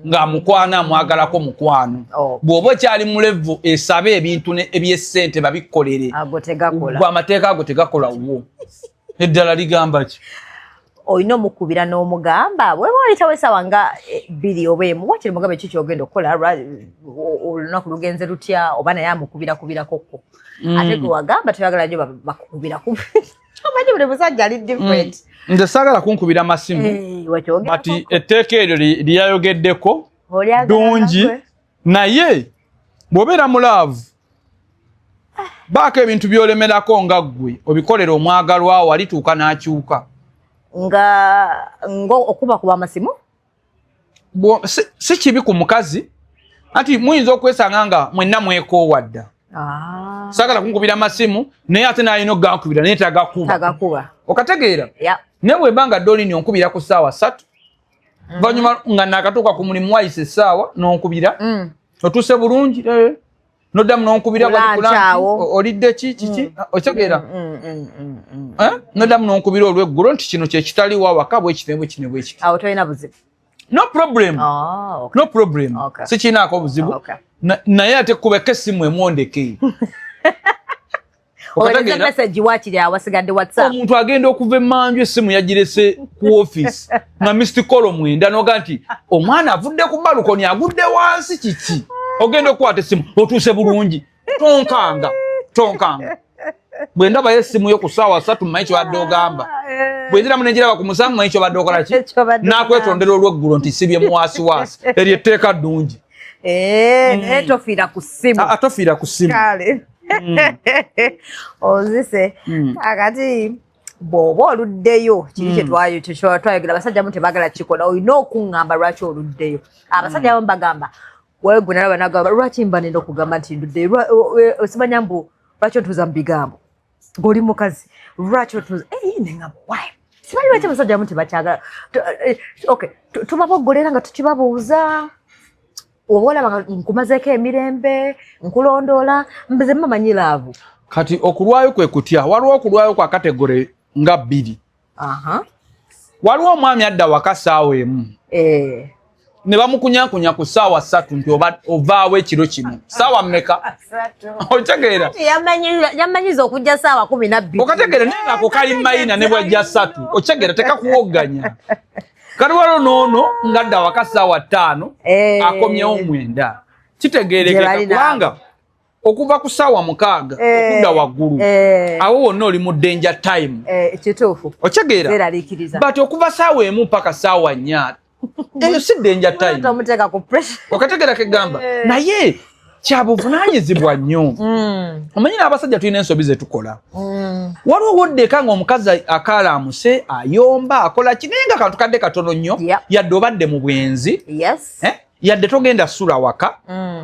ng'amukwana amwagalako mukwano bw'oba kyali mu levu esabe ebintu eby'essente babikkolere amateeka ago tegakola wo eddala ligamba ki oyina omukubira n'omugamba bwe wayitawo essaawa nga 2 oba 1 wakiri mugabe ki kyogenda okukola olunaku lugenze lutya oba naye amukubirakubirakokko ate gwe wagamba toyagala nnyo bakukubira omanyi buli musajja ali different nze saagala kunkubira masimu bati etteeka eryo lyayogeddeko dungi naye bw'obeera mu laavu baako ebintu by'olemerako nga ggwe obikolera omwagalwa walituuka n'akyuka nga okubakuba amasimu si kibi ku mukazi anti muyinza okwesanga nga mwenna mwekoowadda saagala kunkubira amasimu naye ate n'alina okugakubira naye tagakuba okategeera naye bw'eba nga dolini onkubira ku ssaawa 3 vanyuma nga nakatuuka ku mulimu wayise essaawa n'onkubira otuuse bulungi noddamu n'onkubira olidde kiki okitegeera noddamu n'onkubira olw'eggulo nti kino kye kitaliwo awaka bwekitebwe kine bwekiti awo tolina buzibu no problem sikinaako obuzibu naye ate kubeko essimu emwondeke omuntu agenda okuva emmanju essimu yagirese ku ofiisi nga missed call 9 noga nti omwana avudde ku balukoni agudde wansi kiki ogenda okukwata essimu otuuse bulungi tonkanga bwe ndabayo essimu yo ku ssaawa 3 mmanyi kyobadde ogamba bwe nziramu negiraba ku musanvu mmanyi kyobadde okola ki nakwetondera olw'eggulo nti sibye muwaasiwaasi eryo etteeka ddungi naye tofiira ku ssimu tofiira ku ssimu ozise akati bw'oba oluddeyo kiri kyetwayogera abasajja mu tebagala kikola olina okuŋŋamba lwaki oluddeyo abasajja abamu bagamba wegwe nalaba nagamba lwaki mba nenda okugamba nti nduddeyo osimanya mbu lwaki ontuuza mu bigambo ng'oli mukazi lwaki ontuuza neŋŋamba wayi simanyi lwaki abasajja abamu tebakyagala tubaboggolera nga tukibabuuza oba olaba nga nkumazeeko emirembe nkulondoola mbeze mmamanyi laavu kati okulwayo kwe kutya waliwo okulwayo kwa kategore nga 2 waliwo omwami adda waka ssaawa emu ne bamukunyakunya ku ssaawa 3 nti ovaawo ekiro kino ssaawa mmeka okitegeera yamanyiza okujja ssaawa 12 okategeera naye ngako kali mayina ne bwajja 3 okitegeera tekakuwogganya kati waliwo noono ngadda waka ssaawa 5 akomyewo 9 kitegeerekeka kubanga okuva ku ssaawa 6 okudda waggulu awo wonna oli mu danger time kituufu okitegeera but okuva ssaawa 1 mpaka ssaawa 4 eyo si danger time okategeera kegamba naye kyabuvunaanyizibwa nnyo omanyi n'abasajja tulina ensobi zetukola waliwo woddeeka ng'omukazi akaalamuse ayomba akola kinaye nga kantu kadde katono nnyo yadde obadde mu bwenzi yadde togenda ssula waka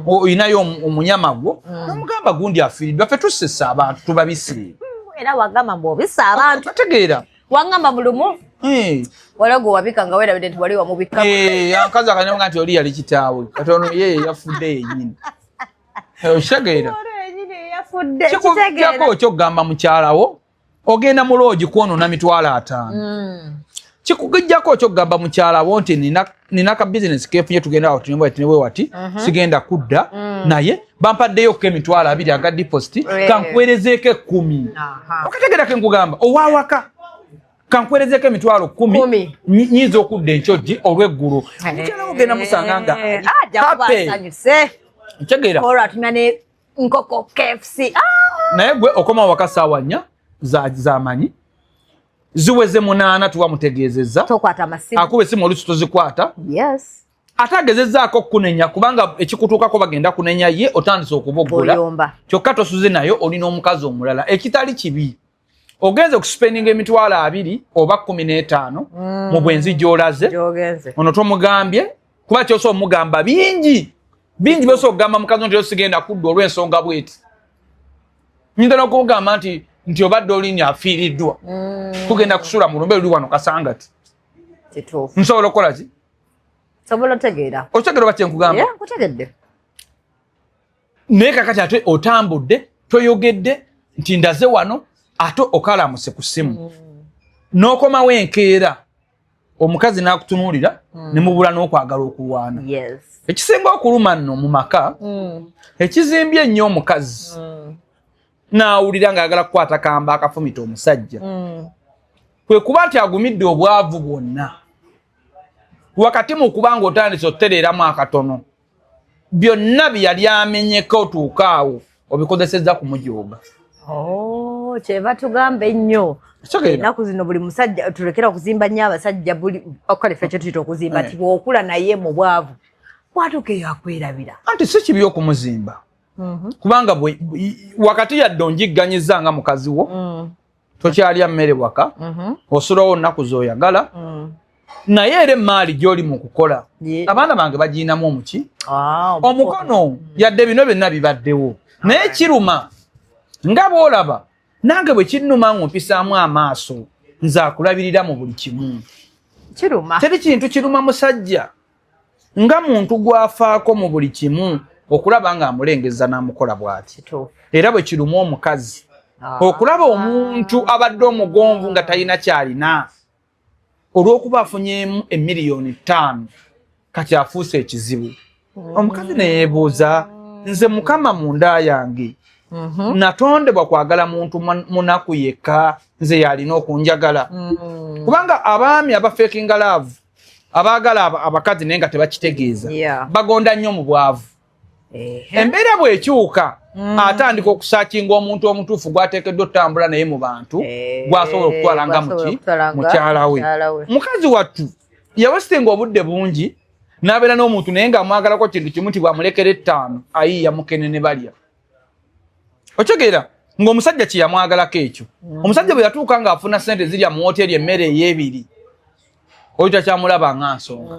oyinayo omunyama gwo nomugamba gundi afiiriddwa ffe tussesa abantu tubabise era wagamba mbwobisa abantu ategeera wangamba mulumu waliwo gwe wabika nga weerabidde nti wali wamubika akazi akanyamga nti oli yali kitaawe katono ye yafudde yenyini okitegeera kikujjako kyokugamba mukyalawo ogenda mu loogi kwonoona mitwalo 5 kikugijjako kyokugamba mukyalawo nti nina ka bizinesi keefunye tugenda awo tinebwe wati sigenda kudda naye bampaddeyo ko emitwalo 2 aga deposit kankwerezeeko 10 okategeera ke nkugamba owawaka kankwerezeeko emitwalo 10 nyiza okudda enkyojji olw'eggulu mukyalawo ogenda musanga nga Chegera. Ora tumane nkoko KFC. Naye gwe okoma wakasawanya za manyi. Ziweze munana tuwa mutegezeza. Tokwata masimu. Akube simu olusu tozikwata. Yes. Atagezezaako kunenya kubanga ekikutuukako bagenda kunenya ye otandise okuboggula. Kyokka tosuze nayo olina omukazi omulala. Ekitali kibi. Ogenze okuspendinga emitwalo 2 oba 15 mu bwenzi gy'olaze. Ono tomugambye kuba kyoso omugamba bingi. Bingi byoso okugamba mukazi nti osigenda kudda olw'ensonga bweti. Nyinza n'okugamba nti obadde olini afiiriddwa. Tugenda kusula mu lumbe luli wano kasangati. Kituufu. Nsobola okukola ki? Sobola otegeera. Otegeera baki nkugamba? Yeah, nkutegedde. Naye kakati ate otambudde, toyogedde, nti ndaze wano, ate okalamuse ku ssimu. N'okomawo enkeera, omukazi n'akutunuulira, ne mubula n'okwagala okulwana. Yes. Ekisinga okuluma nno mu maka, ekizimbye ennyo omukazi. N'awulira ng'ayagala kukwata kamba akafumita omusajja. Kwe kuba nti agumidde obwavu bwonna. Wakati mu kubanga otandise otereeramu akatono. Byonna bye yali amenyeko otuukaawo obikozesezza kumujooga. Kyeva tugamba ennyo. Ennaku zino buli musajja tulekera okuzimba nnyo abasajja buli okale ffe kyo tuyita okuzimba ti bw'okula naye mu bwavu. Bw'atuuka eyo akwerabira. Anti si kibi okumuzimba. Kubanga wakati yadde onjigganyiza nga mukazi wo. Tokyalya mmere waka. Osulawo nnaku z'oyagala. Naye era emmaali gy'oli mu kukola. Abaana bange bagiinamu omuki. Omukono yadde bino byonna bibaddewo. Naye kiruma nga bw'olaba nange bwe kinnuma ng'ompisaamu amaaso nze akulabirira mu buli kimu. Kiruma. Teri kintu kiruma musajja nga muntu gwafaako mu buli kimu okulaba ng'amulengeza n'amukola bw'ati. Era bwe kiruma omukazi okulaba omuntu abadde omugonvu nga talina kyalina olw'okuba afunyeemu $5,000,000 kati afuuse ekizibu. Omukazi ne yeebuuza nze Mukama mu nda yange natondebwa kwagala muntu munaku yekka nze yalina okunjagala. Kubanga abaami abafekinga love abaagala abakazi naye nga tebakitegeeza bagonda nnyo mu bwavu. Embeera bw'ekyuka atandika okusaakinga omuntu omutuufu gw'ateekeddwa otambula naye mu bantu gwasobola okutwala nga mukyala we. Mukazi wattu yawesitinga obudde bungi n'abeera n'omuntu naye ng'amwagalako kintu kimu nti bw'amulekera 5 ayiiya mukenene balya. Okitegeera ng'omusajja kye yamwagalako ekyo. Omusajja bwe yatuuka ng'afuna ssente zirya mu woteeri emmere ey'ebiri oyita kyamulaba nga nsonga.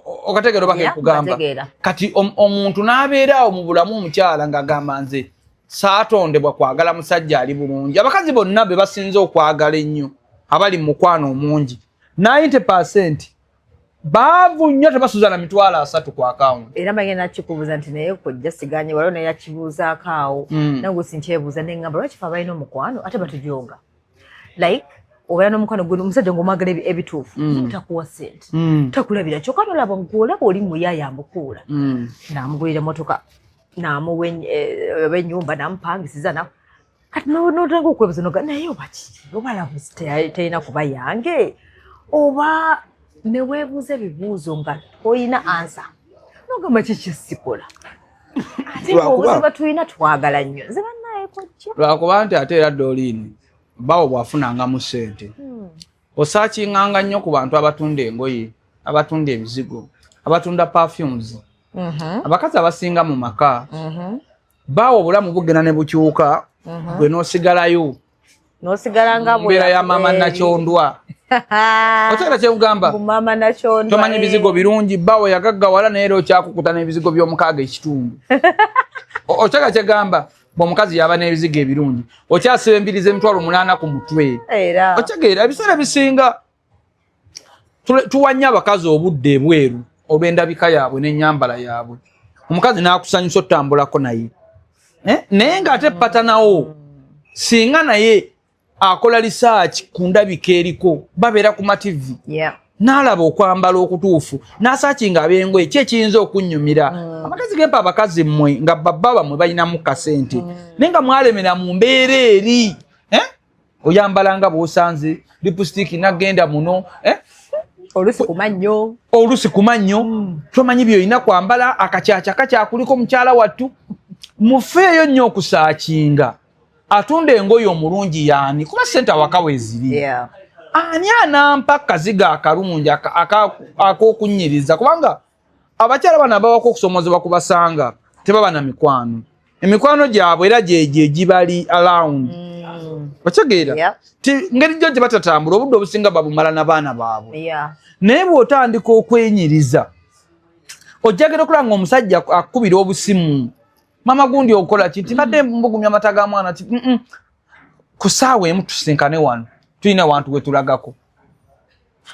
Okategeera oba kekugamba. Kati omuntu n'abeeraawo mu bulamu omukyala ng'agamba nze saatondebwa kwagala musajja ali bulungi. Abakazi bonna be basinze okwagala ennyo abali mu mukwano omungi 90% baavu nnyo tebasuza na $300 ku akawunti. Era bagenda kikubuuza nti naye kojja siganye waliwo naye yakibuuzaako awo nange sinkyebuuza naye ngamba lwaki fe abalina omukwano ate batujonga like obeera n'omukwano gwe omusajja ng'omwagala ebituufu takuwa ssente takulabira kyokka nolaba ng'olaba oli muyaya amukuula n'amugulira emmotoka n'amuwa ennyumba n'amupangisiza nawe kati n'otanga okwebuuza noga naye oba kiki oba labuzi terina kuba yange oba ne weebuuza ebibuuzo nga olina ansa nogamba kiki sikola ate ng'obuziba tulina twagala nnyo nze bannaye kojja lwakuba nti ate era Doreen bawo bwafunangamu ssente osaakinganga nnyo ku bantu abatunda engoye abatunda ebizigo abatunda perfumes abakazi abasinga mu maka bawo obulamu bugenda ne bukyuka gwe n'osigalayo n'osigala nga mbeera ya maama Nakyondwa. Otegeera kye nkugamba? Maama Nakyondwa. Tomanyi bizigo birungi bawo yagaggawala naye era okyakukuta n'ebizigo by'omukaaga ekitundu. Otegeera kye nkugamba? Bw'omukazi yaba n'ebizigo ebirungi okyasiba embiriza $8,000 ku mutwe. Otegeera ebiseera bisinga tuwanya abakazi obudde ebweru olw'endabika yaabwe n'ennyambala yaabwe. Omukazi n'akusanyusa otambulako naye naye ng'ate patanawo singa naye akola research ku ndabika eriko babeera ku mativi n'alaba okwambala okutuufu n'asaakinga ab'engoye ki ekiyinza okunnyumira. Amagezi gempa abakazi mmwe nga babba bamwe balinamu kasente naye nga mwalemera mu mbeera eri oyambala nga bw'osanze lipstick nagenda muno olusi kumannyo tomanyi byoyina kwambala akacaca kacyakuliko mukyala wattu mufeeyo nnyo okusaakinga atunda engoye omulungi yaani kuba ssente awaka weeziri ani anampa akaziga akalungi ak'okunnyiriza kubanga abakyala bano abawako okusomozebwa kubasanga tebaba na mikwano emikwano gyabwe era gye gibali around okitegeera ngeri gyo gye batatambula obudde obusinga babumala n'abaana baabwe naye bw'otandika okwenyiriza ojjagera okulaba ng'omusajja akubira obusimu mama gundi okola kiti badde mbugumya amata ga mwana ti ku ssaawa emu tusinkane wano tulina wantu we tulagako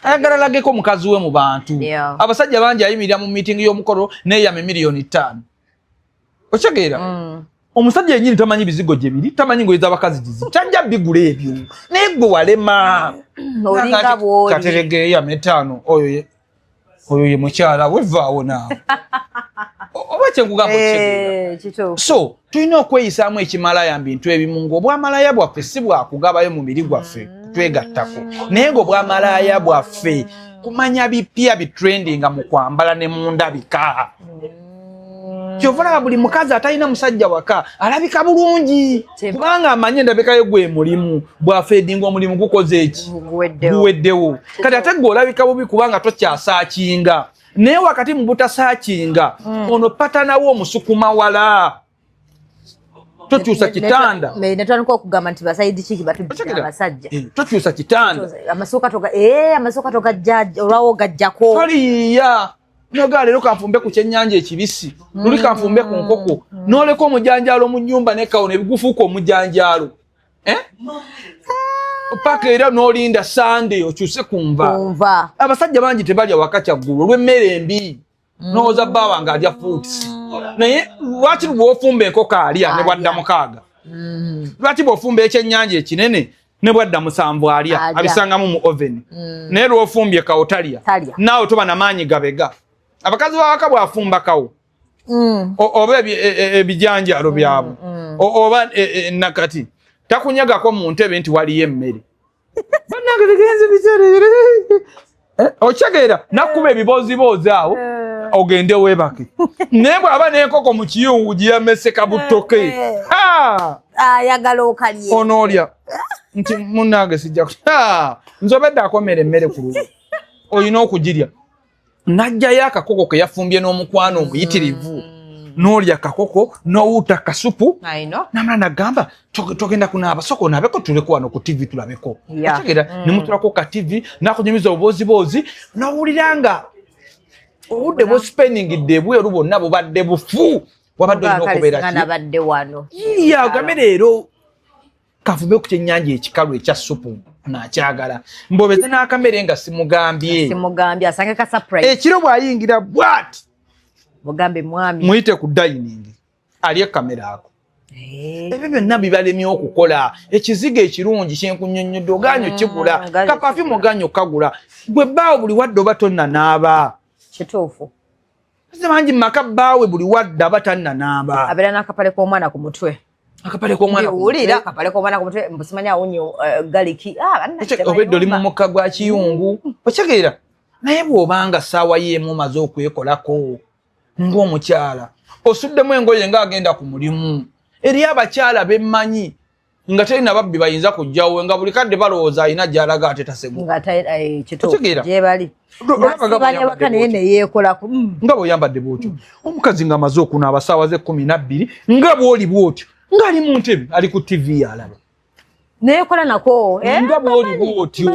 ayagala lageko mukazi we mu bantu abasajja bangi ayimirira mu meeting y'omukolo neeyame $5,000,000 okitegeera omusajja yennyini tamanyi bizigo gye biri tamanyi ngoyeza abakazi gizi kyajja bigula ebyo naye gwe walema olinga bw'oli katerege yame 5 oyo ye mukyala wevaawo naawe oba kyenkugamba okitegeera so tulina okweyisaamu ekimalaaya mu bintu ebimu ng'obwamalaaya bwaffe si bwakugabayo mu mubiri gwaffe twegattako naye ng'obwamalaaya bwaffe kumanya bipya bitrendinga mu kwambala ne mu ndabika kyovulaba buli mukazi atalina musajja waka alabika bulungi kubanga amanye endabika ye gwe mulimu bwafeedinga omulimu gukoze eki guweddewo kati ate gwe olabika bubi kubanga tokyasaakinga naye wakati mu butasaakinga ono patanawo omusukuma wala tokyusa kitanda netandika okugamba nti basayidi kiki batujja abasajja tokyusa kitanda amasooka togajja olwawo gajjako toliya noga leero kanfumbe ku kyennyanja ekibisi luli kanfumbe ku nkoko noleka omujanjaalo mu nnyumba nekawona ebigufuuka omujanjaalo paka era nolinda Sunday okyuse kunva abasajja bangi tebalya waka kyaggulu olw'emmere embi nooza bba wange alya fruits naye lwaki bw'ofumba enkoko alya ne bwadda 6 lwaki bw'ofumba ekyennyanja ekinene ne bwadda 7 alya abisangamu mu oven naye lw'ofumbye kawo talya naawe toba na maanyi gabega abakazi bawaka bwafumba kawo oba ebijanjaalo byabwe oba nakati takunyagako mu ntebe nti waliyo emmere bannange bigenze bikyere okitegeera nakkuba ebibooziboozi awo ogende weebake naye bw'aba n'enkoko mu kiyungu giyamese kabuttoke ayagala okalye onoolya nti munnange sijja nzobedde akomera emmere ku lubu olina okugirya najjayo akakoko ke yafumbye n'omukwano omuyitirivu n'olya kakoko n'owuuta kasupu namala nagamba togenda kunaaba soko onaabeko tuleko wano ku TV tulabeko otegeera ne mutulako ka TV nakunyumiza obubooziboozi n'owulira nga obudde bw'osipendingidde ebweru bwonna bubadde bufu wabadde olina okubeera ogambe leero kafume ku kyennyanja ekikalu ekya supu nakyagala mbobeze n'akamere nga simugambye asange ka surprise ekiro bw'ayingira bwati mugambe mwami muyite ku dining ali ekamera ako ebyo byonna bibalemye okukola ekizigo ekirungi kyenkunyonnyodde oganyo kigula kapafimu oganyo kagula gwe bbaawe buli wadde oba tonna naaba kituufu bangi maka bbaawe buli wadde aba tanna naaba abeera n'akapale k'omwana ku mutwe akapale k'omwana wulira akapale k'omwana ku mutwe mbusimanyi awunye galiki obedde oli mu mukka gwa kiyungu okitegeera naye bw'obanga ssaawa yeemu omaze okwekolako ng'omukyala osuddemu engoye ng'agenda ku mulimu eri abakyala bemmanyi nga terina babbi bayinza kujjawo nga buli kadde balowooza alina gy'alaga ate taseguka nga bw'oyambadde bw'otyo omukazi ng'amaze okunaaba ssaawa ze 12 nga bw'oli bw'otyo ng'ali mu ntebe ali ku TV alaba neekola nako nga bw'oli bw'otyo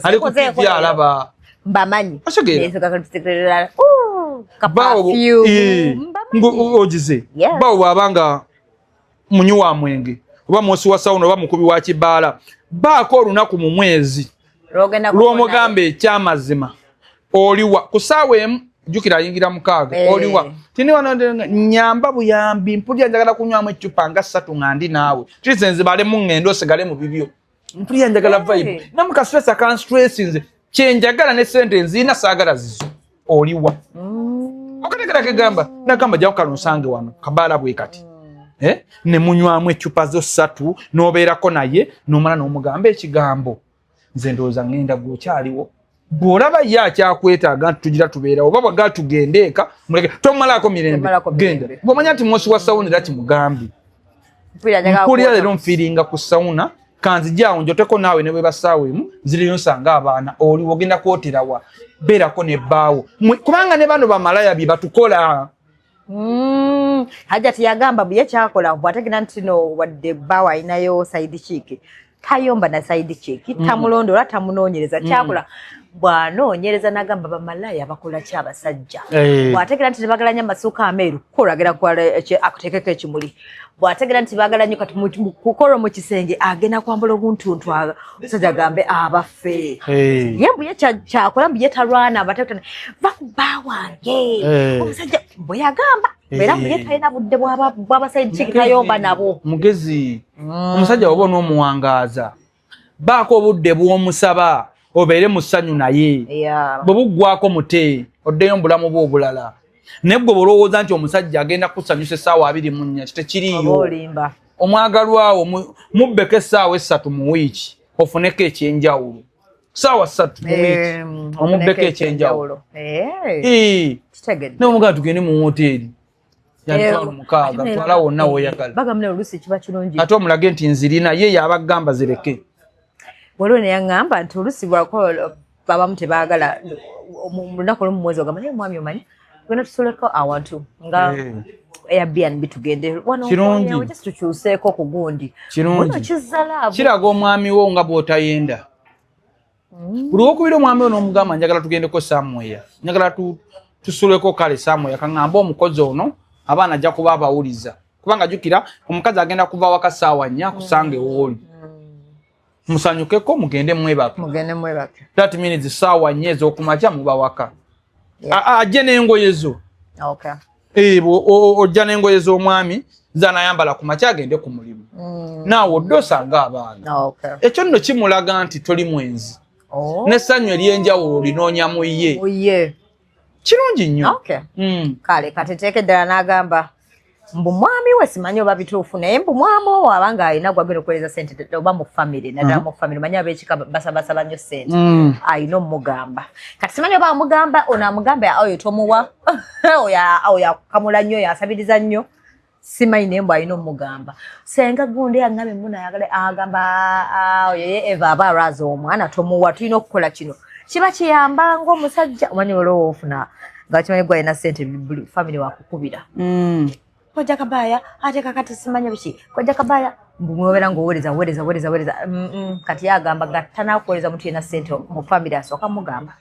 ali ku TV alaba mbamanyi ogize bawo bw'abanga munyi wa mwenge oba mwosi wa sawuno oba mukubi wa kibaala baako olunaku mu mwezi lw'omugamba ekyamazima oliwa ku ssaawa emu jjukira ayingira 6 oliwa tini wano nyamba buyambi mpulira njagala kunywamu eccupa nga 3 nga ndi naawe tirize nzibalemu ŋŋende osigale mu bibyo mpulira njagala vibe namuka stress akan stress nze kyenjagala ne sente nziina saagala zizo oliwa okategera kegamba nagamba jjawo kano nsange wano kabaala bwe kati ne munywamu eccupa zo 3 n'obeerako naye n'omala n'omugamba ekigambo nze ndowooza ŋŋenda gw'okyaliwo bw'olaba ye akyakwetaaga nti tugira tubeera oba bwaga tugende eka muleke tomalako mirembe genda bw'omanya nti mwosi wa sawuni era kimugambi mpulira leero nfiiringa ku sawuna kanzijaawo njoteko naawe ne bwe basaawemu ziriyo nsanga abaana oli wogenda kwoterawa beerako ne bbaawo kubanga ne bano bamalaya bye batukola Hajati yagamba bye kyakola bw'ategera nti no wadde bbaawo ayinayo side chick tayomba na side chick tamulondola tamunoonyereza kyakola bw'anoonyereza n'agamba bamalaya bakola ki abasajja bw'ategera nti tebagala nnyo amasuuka ameeru kolagira akuteekeko ekimuli bw'ategera nti baagala nnyo kati kukola mu kisenge agenda kwambala obuntuntu omusajja agambe abaffe ye mbuye kyakola mbuye talwana abatekutana bakubba wange omusajja bwe yagamba era mbuye talina budde bw'abasaidi kiki tayomba nabo mugezi omusajja woba onoomuwangaaza baako obudde bw'omusaba obeere mu ssanyu naye bwe buggwako mute oddeyo mu bulamu bwe obulala naye gwe olowooza nti omusajja agenda kusanyusa essaawa 24 kitekiriyo omwagalwawo mubbeko essaawa 3 mu wiiki ofuneko ekyenjawulo ssaawa 3 mu wiiki omubbeko ekyenjawulo naye omugala tugende mu woteeri yatwala 6 twala wonna woyagala ate omulage nti nzirina ye yabagamba zireke waliwo neyaŋŋamba nti oluusi bwako babamu tebaagala mu lunaku olumu mwezi ogamba naye mwami omanyi tugenda tusuleko awantu nga Airbnb tugende wano tukyuseeko ku gundi kiraga omwami wo nga bw'otayenda buli wokubira omwami wo n'omugamba njagala tugendeko samweya njagala tusuleko kale samweya kaŋŋamba omukozi ono abaana ajja kuba abawuliza kubanga jjukira omukazi agenda kuva waka ssaawa 4 akusange wooli musanyukeko mugende mwebake that means ssaawa 4 ez'okumakya muba waka ajje n'engoye zo ojja n'engoye z'omwami zanayambala ku makya agende ku mulimu naawe odde osanga abaana ekyo nno kimulaga nti toli mwenzi n'essanyu ery'enjawulo linoonya mu ye kirungi nnyo kale kateteeke ddala n'agamba mbu mwami we simanyi oba bituufu naye mbu mwami owo abanga alina gwagenda okuweereza sente oba mu famire naddala mu famire manyi ab'ekika basabasaba nnyo sente alina omugamba kati simanyi oba amugamba ono amugamba oyo tomuwa oyo akamula nnyo oyo asabiriza nnyo simanyi naye mbu alina omugamba senga gundi aŋŋambe munayagala agamba oyo ye eva aba alwaza omwana tomuwa tulina okukola kino kiba kiyamba ng'omusajja omanyi olwo ofuna nga kimanyi gwe alina sente famire wakukubira Koja kabaya ate kakati simanya biki koja kabaya mbumwobera ngowereza kati yagamba gatana kuweza mtu yena sente mu family asoka mugamba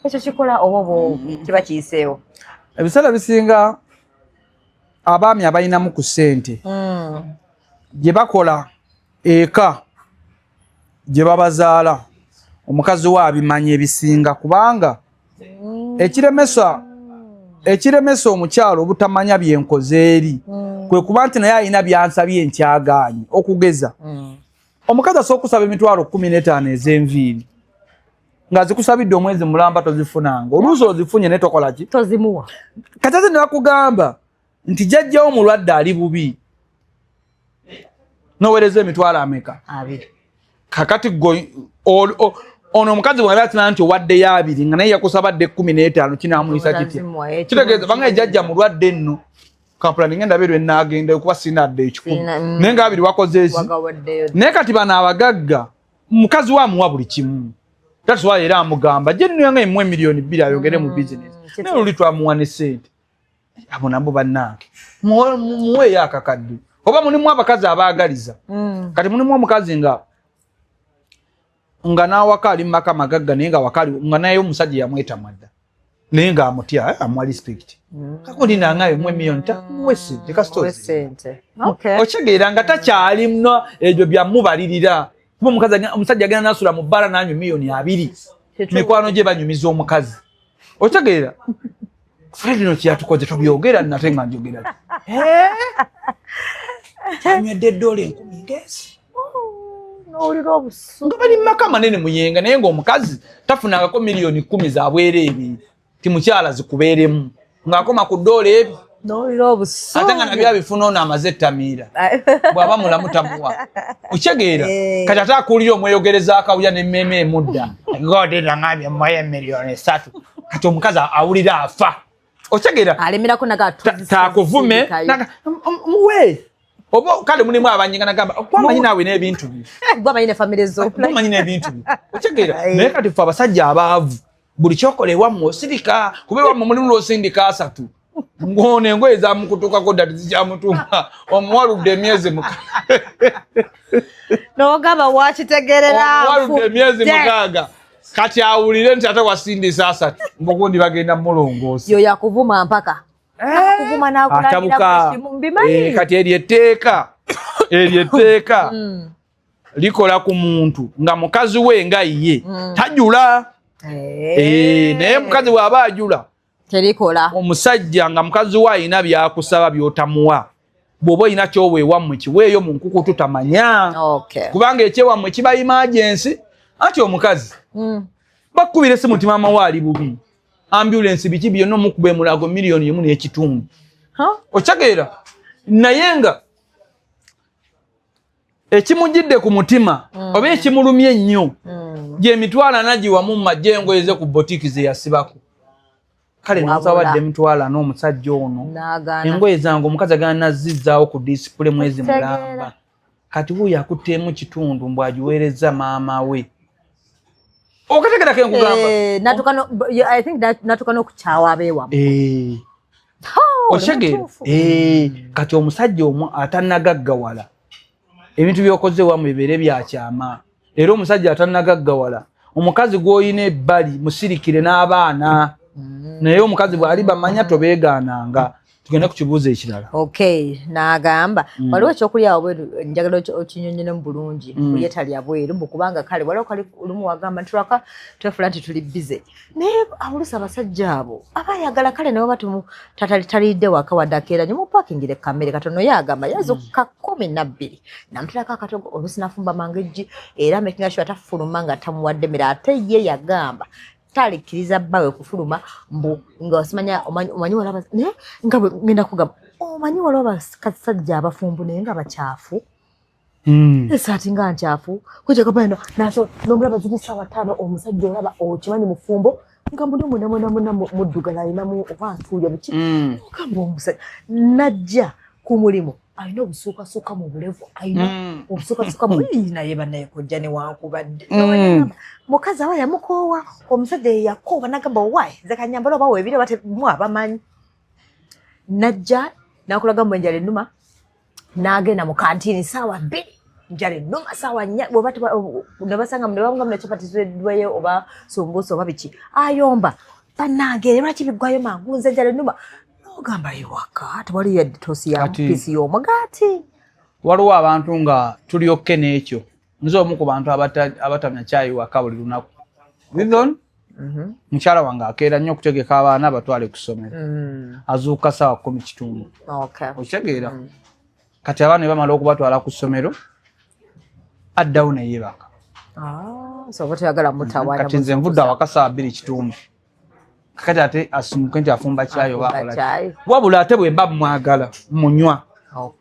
ekyo kikola obobo kiba kiyiseewo ebisala bisinga abaami abalina mu ku sente gye bakola eka gye babazaala omukazi wa abimanya ebisinga kubanga ekiremesa omukyalo obutamanya byenkoze eri kwe kuba nti naye alina byansabye enkyagaanyi okugeza omukazi asobola okusaba emitwalo 15 ez'enviiri nga zikusabidde omwezi mulamba tozifunanga oluusi ozifunye naye tokola ki tozimuwa kati ate ne bakugamba nti jjajjawo mulwadde ali bubi noweereza emitwalo ameka 2 kakati ono omukazi bw'aba atina nti owaddeyo 2 nga naye yakusabadde 15 kinamuyisa kitya kitegeeza banga ejjajja mulwadde nno kampula ningenda beerwe naagenda okuba sinadde ekikulu naye nga 2 wakoze eki naye kati bano abagagga mukazi wa amuwa buli kimu tatwala era amugamba gye nino nga emmwe miliyoni 2 ayongere mu bizinesi naye luli twamuwa ne sente abo nabo bannange muweeyo akakadde oba mulimu abakazi abaagaliza kati mulimu omukazi nga nawaka ali maka magagga naye nga wakali nga naye omusajja yamweta mwadda naye nga amutya amwa respect kakuli nangayo mwe miliyoni wese sente okigeera nga takyali mno ebyo byamubalirira kuba omusajja agenda nasula mu bbala nanywa miliyoni 2 mikwano gye banyumiza omukazi okigeera Fred no kyatukoze tobyogera nate nga njogera anywedde $10 ngezi nga bali maka manene muyenga naye ng'omukazi tafunangako miliyoni 10 za bwereere ti mukyala zikubeeremu ng'akoma ku $10 no robuso atanga nabya bifuna ona amazettamira bwaba mulamu tamuwa uchegeera kati atakulira omweyogereza akawuya n'emmeme emudda gode ngambye moye milioni 3 kati omukazi awulira afa uchegeera alemerako takuvume muwe obo kale mulimu abanyinga nagamba kwamanyi nawe n'ebintu bi gwamanyi ne family zo kwamanyi n'ebintu bi uchegeera naye kati fa abasajja abaavu buli kyokolewa mu osirika kubewa mu mulimu lw'osindika 3 ngone ngoye za mukutuka ko dati zikyamutuma omwaludde emyezi no gaba wakitegerera omwaludde emyezi 6 kati awulire nti ate wasindisa 3 mbogondi bagenda mulongosi yo yakuvuma mpaka akuvuma nakulagira mbimanyi kati eryetteeka likola ku muntu nga mukazi we nga ye tajula naye mukazi bw'aba ajula terikola omusajja nga mukazi wa ayina byakusaba byotamuwa bw'oba oyina kyoweewammwe kiweeyo mu nkukutu tamanya kubanga ekyewammwe kiba emergency ati omukazi bakubira essimu nti maama waali bubi ambulance biki byonna omukuba emulago miliyoni 1.5 okyageera naye nga ekimujjidde ku mutima oba ekimulumye ennyo gyemitwala nagiwamu mu majje engoye ze ku botiki ze yasibako kale nansabadde mitwala n'omusajja ono engoye zange omukazi agana nazizzaawo ku disipule mwezi mulamba kati wuyo akutteemu kitundu mbw agiweereza maama we okategera ke nkugamba natuka n'okukyawa abeewamu oshegera kati omusajja omu atannagaggawala ebintu by'okoze wamu bibeere byakyama era omusajja atannagaggawala omukazi gw'oyina ebbali musirikire n'abaana naye omukazi bw'ali bamanya tobeegaananga tugenda kukibuuza ekirala n'agamba waliwo ekyokulya awo bweru njagala okinyonyonemu bulungi kulyetalya bweru mbukubanga kale waliwo kali olumu wagamba nti lwaka twefula nti tuli bize naye awulusa abasajja abo abayagala kale nawe batumu talidde waka wadde akeera nyo mupakingire kamere katono yagamba yazuka 12 namutulako akatogo olusi nafumba mangejji era making sure atafuluma nga tamuwadde mmere ate ye yagamba talikiriza bawe kufuluma mbu nga wasimanya omanyi wala ne nga ngenda kugamba omanyi wala abasajja abafumbu naye nga bakyafu esati nga nkyafu kuje kapendo naso nomulaba zibisa 5 omusajja olaba okimanyi mufumbo nga muli muna muddugala ayinamu oba atuulya biki ogamba omusajja najja ku mulimu ayina obusuukasuuka mu bulevu ayina obusuukasuuka naye bannaye kojja ne wankubadde mukazi aba yamukoowa omusajja yakoowa nagamba owaye nze kanyambala oba weebire batemu abamanyi najja nakulaga mu enjala ennuma n'agenda mu kantiini saawa 2 njala ennuma saawa 4 nebasanga nebabanga munachapati ziddweyo oba sumbuusa oba biki ayomba bannange lwaki biggwayo mangu nze njala ennuma ogamba iwaka tewali yadde tosi ya mpisi y'omugaati waliwo abantu nga tulyokke n'ekyo nze omu ku bantu abatamya caayi waka buli lunaku bithon mukyala wange akeera nnyo okutegeka abaana batwale ku ssomero azuuka saawa 10:00 okitegeera kati abaana ne bamala okubatwala ku ssomero addawo neyeebaka kati nze nvudde awaka saawa 2:30 kakati ate asumuke nti afumba caayi oba akola wabula ate bwe mba mwagala munywa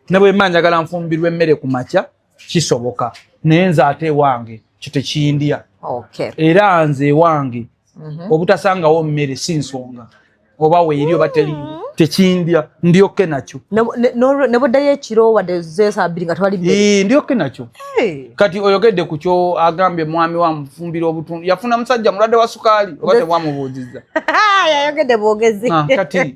ne bwe mba njagala nfumbirwa emmere ku makya kisoboka naye nze ate ewange kitekindya era nze ewange obutasangawo mmere si nsonga oba weeri oba tekindya ndyokke nakyo ne buddayo ekiro wadde zesabiri nga twali ndyokke nakyo kati oyogedde ku kyo agambye mwami wamufumbira obutundu yafuna musajja mulwadde wa sukaali oba tebwamubuuzizza yayogedde bwogezi kati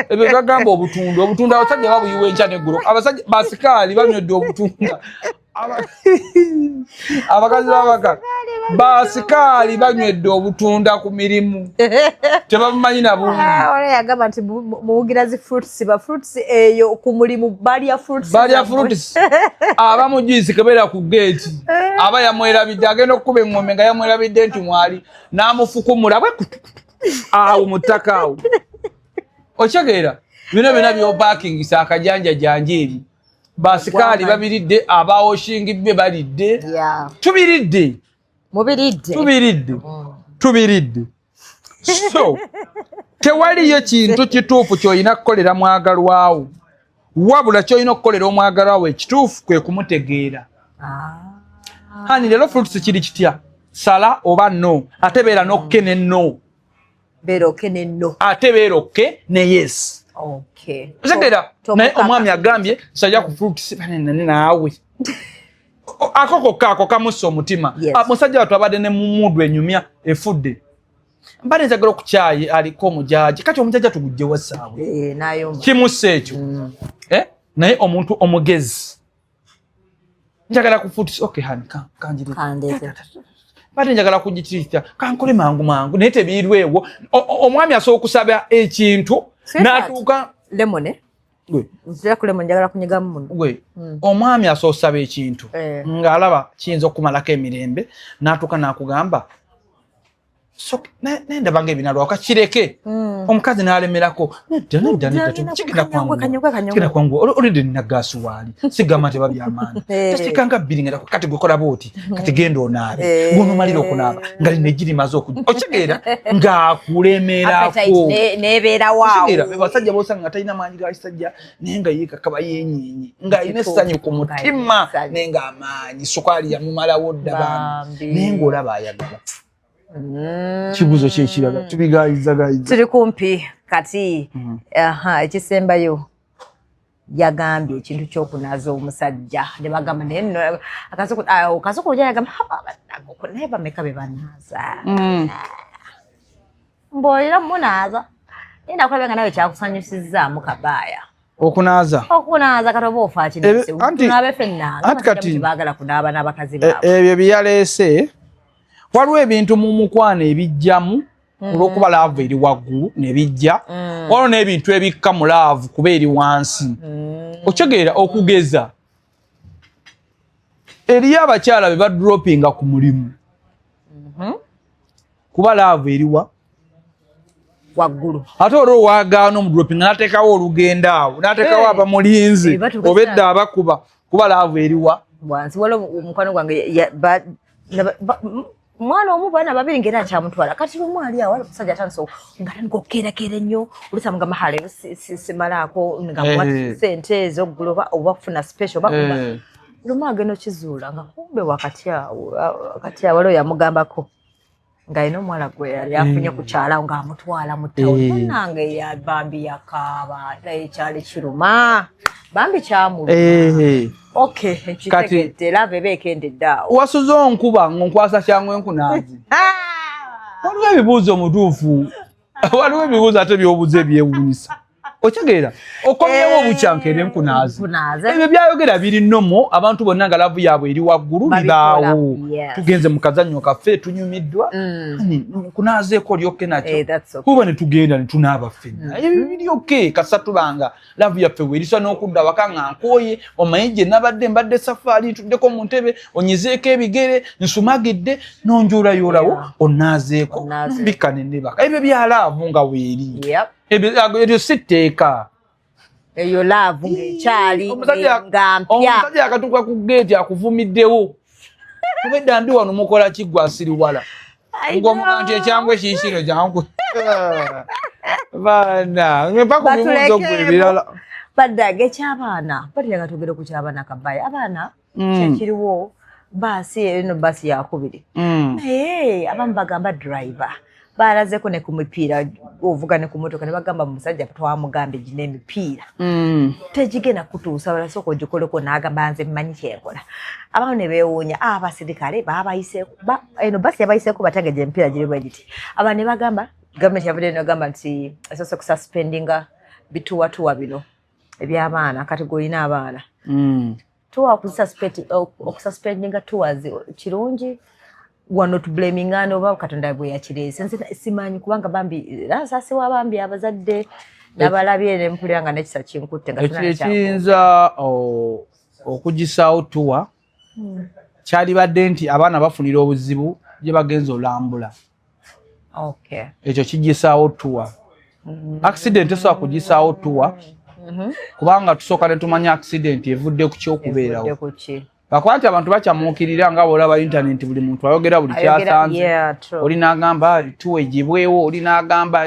ebyo gagamba obutundu abasajja babuyiwa enkya neggulo abasajja basikaali banywedde obutunda abakazi babaka basikaali banywedde obutunda ku mirimu tebabumanyi nabungi ole yagamba nti muwugira zi fruits ba fruits eyo ku mulimu balya fruits abamu juice kebeera ku gate aba yamwerabidde agenda okukuba eng'ombe nga yamwerabidde nti mwali n'amufukumula bwe awo mu ttaka awo okitegeera bino byonna byopakingisa akajanja janja eri basikaali babiridde abawoshingibbye balidde tubiridde so tewaliyo kintu kituufu ky'olina kukolera mwagalwawo wabula ky'olina okukolera omwagalwawo ekituufu kwe kumutegeera. Hani leero fruits kiri kitya sala oba no ate beera n'okke ne no ate beera okke ne yes. Otegeera naye omwami agambye sajja ku fruits naawe ako kamussa omutima. Musajja watu abadde ne mumudu enyumya efudde mbadde njagala okukyayi aliko omujaaji kati omujaaji tugujjewa saawe kimussa ekyo naye omuntu omugezi njagala ku fruits okay hani kanjiri mbadde njagala kugikirita kankole mangu naye tebiirwewo. Omwami asobola okusaba ekintu n'atuuka lemone nzira kule njagala kunyiga muno omwami asosaba ekintu ng'alaba kiyinza okumalako emirembe n'atuuka n'akugamba nenda bange binalwa kakireke omukazi n'alemerako nedda kigenda kwangu olinde nagaasu waali sigamba nti babyamaani tasikanga bbiri ngenda kati gwekola booti kati genda onaabe gunomalira okunaaba nga lino ejiri maze okitegeera ng'akulemerako nebeerawaawo basajja bosanga nga talina maanyi gaisajja naye nga yeekakaba yenyenyi ng'alina essanyu ku mutima naye ng'amaanyi sukaali yamumalawo dda bambi naye ng'olaba ayagala. Kibuzo kyekiraga tubigayiza tuli kumpi kati ekisembayo yagambye ekintu ky'okunaaza omusajja ne bagamba naye akasoko yagamba naye bameka be banaaza mboolera munaaza naye nakulabanga nawe kyakusanyusizaamu kabaaya okunaaza kati oba ofa kinase tunaabe ffenna baagala kunaaba n'abakazi baabwe ebyo byaleese. Waliwo ebintu mu mukwano ebijjamu olw'okuba laavu eri waggulu nebijja waliwo n'ebintu ebikka mu laavu kuba eri wansi. Okitegeera okugeza eriyo abakyala be badropinga ku mulimu kuba laavu eriwa waggulu ate olwo waagaana omudropinga n'ateekawo olugendo awo n'ateekawo abamulinzi oba edda abakuba kuba laavu eriwa wansi. Waliwo omukwano gwange mwana omu baana babiri ngera kyamutwala kati lumu ali awo omusajja atandise ng'okeerakera ennyo olusa mugamba haleero simalaako nga sente ezo oba kufuna special oba lumu agenda okizuula nga kumbe wakati awo waliwo yamugambako ng'alina omuwala gwe yali afunye ku kyalawo ng'amutwala mu ttawuni munnange bambi yakaaba ekyali kiruma bambi kyamuluma. Okay, ekitegedde lava eba ekendedde awo. Wasuze onkuba ng'onkwasa kyangu enkunaazi. Waliwo ebibuuzo omutuufu waliwo ebibuuzo ate by'obuuza ebyewuunyisa. Okitegeera okomyewo obukyankere enkunaazi ebyo byayogera biri nnomo abantu bonna nga lavu yaabwe eri waggulu bibaawo tugenze mu kazannyo kaffe tunyumiddwa nkunaazeeko olyokke nakyo kuba ne tugenda ne tunaaba ffenna ebyo biri oke kasatulanga lavu yaffe weerisa n'okudda waka nga nkooye omanyi gye nabadde mbadde safaali ntuddeko mu ntebe onyizeeko ebigere nsumagidde n'onjoolayoolawo onnaazeeko mbikka ne nebaka ebyo bya laavu nga weeri ebyo sitteeka eyo laavu ng'ekyali nga mpya. Omusajja akatuuka ku geeti akuvumiddewo kubedda ndi wano mukola kiggwa asiriwala ng'omuga nti ekyangu ekiisiro kyangu baana mpaka omubuuzo gwe ebirala baddaga ekyabaana batiraga tugere ku kyabaana kabaaya abaana kyekiriwo baasi eno baasi yakubiri naye abamu bagamba driver barazeko ne ku mipiira ovuga ne ku motoka ne bagamba musajja twamugambe gina emipiira tegigenda kutuusa balasooka ogikoleko n'agamba nze mmanyi kyenkola abamu ne beewuunya abasirikale baabayiseeko eno basi yabayiseeko bategejja emipiira giri bwe giti aba ne bagamba gavumenti yavudde negamba nti esoose okususpendinga bituwatuwa bino eby'abaana kati gwolina abaana tuwa okususpendinga tours kirungi wano to blaming ano ba katonda bwe yakireese nse simanyi kubanga bambi rasasi wa bambi abazadde nabalabye ne mpulanga nekisa kinkutte nga tunana kiyinza okugisaawo tuwa kyali badde nti abaana bafunira obuzibu gye bagenza olambula ekyo kigisaawo tuwa accident esobola kugisaawo tuwa kubanga tusooka ne tumanya accident evudde ku kyokubeerawo bakwati abantu bakyamukirira nga olaba internet buli muntu ayogera buli kyasanze oli n'agamba tuwe jibwewo oli n'agamba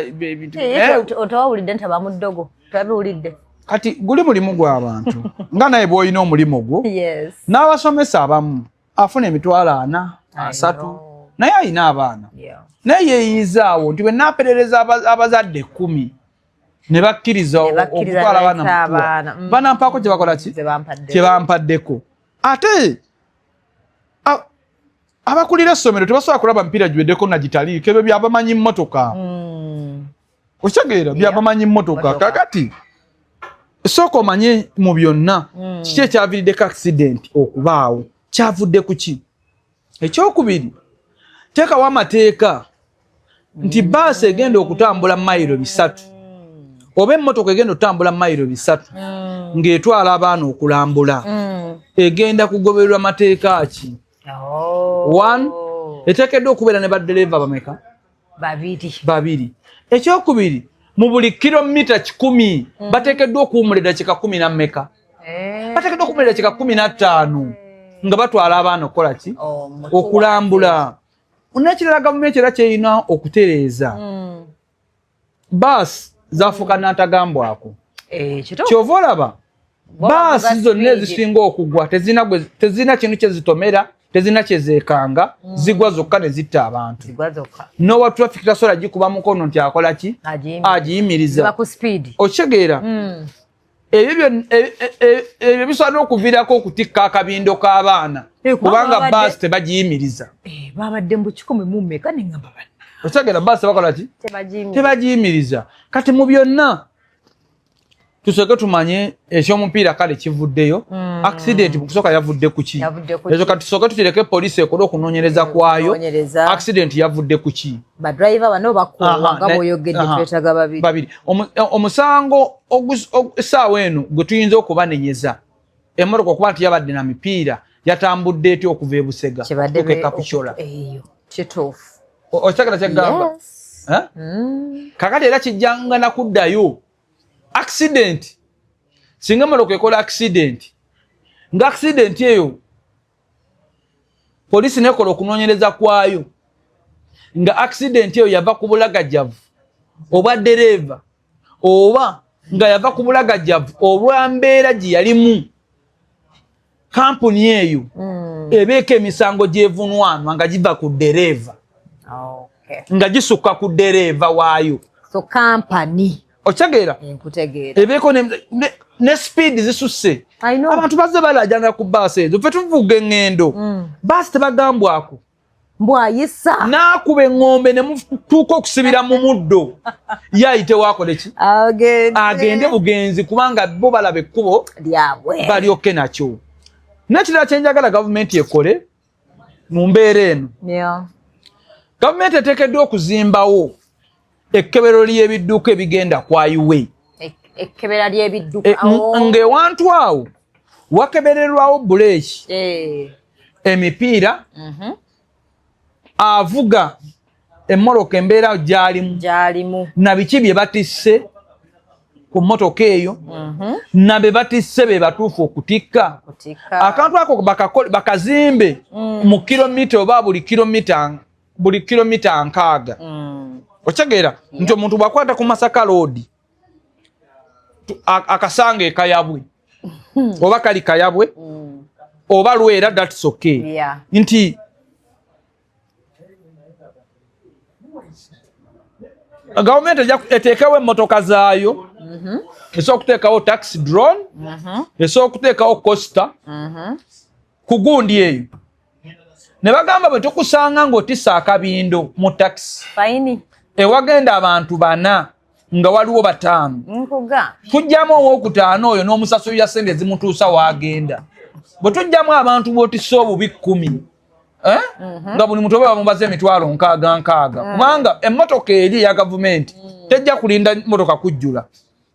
otawulidde nti abamuddogo tabulidde kati guli mulimu gw'abantu nga naye bw'olina omulimu gwo n'abasomesa abamu afuna emitwalo 4 3 naye alina abaana naye yeeyizaawo nti bwe naaperereza abazadde 10 ne bakkiriza okutwala abaana banampaako kye bakola ki kye bampaddeko ate abakulira essomero tebasobola kulaba mipiira giweddeko nagitaliiko ebyo byabamanyi mmotoka okitegeera byabamanyi mmotoka kakati sooka omanye mu byonna kiki ekyaviiriddeko accident okubaawo kyavudde ku ki ekyokubiri teekawo amateeka nti baasi egenda okutambula mayiro 3 oba emmotoka egenda okutambula mayiro 3 ng'etwala abaana okulambula egenda kugobererwa mateeka ki 1 eteekeddwa okubeera ne baddereeva bameka 2 ekyokubiri mu buli kilomita 100 bateekeddwa okuwumula eddakiika 10 nammeka bateekeddwa okuwumula eddakiika 15 nga batwala abaana okukola ki okulambula nekirala gavumenti era kyerina okutereeza baasi zafuuka n'atagambwako kyova olaba baasi zonna ezisinga okugwa tezina kintu kyezitomera tezina kyezeekanga zigwa zokka ne zitta abantu nowa traffic tasobola gikuba mukono nti akola ki agiyimiriza okitegeera ebyo bisobola okuviirako okutikka akabindo k'abaana kubanga baasi tebagiyimiriza babadde mu 10 neŋŋamba banna okitegeera baasi bakola ki tebagiyimiriza kati mu byonna tusooke tumanye ekyomupiira kale kivuddeyo accident mukusooka yavudde ku ki ekyo kati tusooke tukireke poliisi ekole okunoonyereza kwayo accident yavudde ku ki badriver bano bakoowa nga bw'oyogedde twetaaga babiri omusango essaawa eno gwe tuyinza okubanenyeza emmotoka okuba nti yabadde na mipiira yatambudde etya okuva e Busega tuke Kapikyola kituufu okitegeera kyegamba kakati era kijjanga nakuddayo accident singa emmotoka ekola accident nga accident eyo poliisi nekola okunoonyereza kwayo nga accident eyo yava ku bulagajjavu oba dereeva oba nga yava ku bulagajjavu olw'embeera gye yalimu kampuni eyo ebeeko emisango gyevunwanwa nga giva ku dereeva nga gisukka ku dereeva waayo okitegeera ebeeko ne speed zisusse abantu bazze balajana ku baasi ezo ffe tuvuga eŋŋendo baasi tebagambwako mbwayisa naakuba eŋŋombe ne mutuuka okusibira mu muddo yayite waakole ki agende bugenzi kubanga bo balaba ekkubo balyoke nakyo nekirala kyenjagala gavumenti ekole mu mbeera eno gavumenti eteekeddwa okuzimbawo ekkebero ly'ebidduka ebigenda ku highway ekkebera ly'ebidduka ng'ewantu awo wakebererwawo buleeki emipiira avuga emmoloka embeera gyalimu na biki bye batisse ku mmotoka eyo na be batisse be batuufu okutikka akantu ako bakazimbe mu kilomita oba buli kilomita 6 okitegeera nti omuntu bwakwata ku Masaka Road akasanga ekayabwe oba kali kayabwe oba Lwera that's okay nti gavumenti eteekawo emmotoka zaayo esobola okuteekawo taxi drone esobola okuteekawo coaster ku gundi eyo ne bagamba bwe tukusanga ng'otissa akabindo mu taxi ewagenda abantu 4 nga waliwo 5 tujjamu owokutaano oyo n'omusasulira ssente zimutuusa wagenda bwe tujjamu abantu b'otissa obubi 10 nga buli muntu oba bamubaza emitwalo 6 kubanga emmotoka eri eya gavumenti tejja kulinda mmotoka kujjula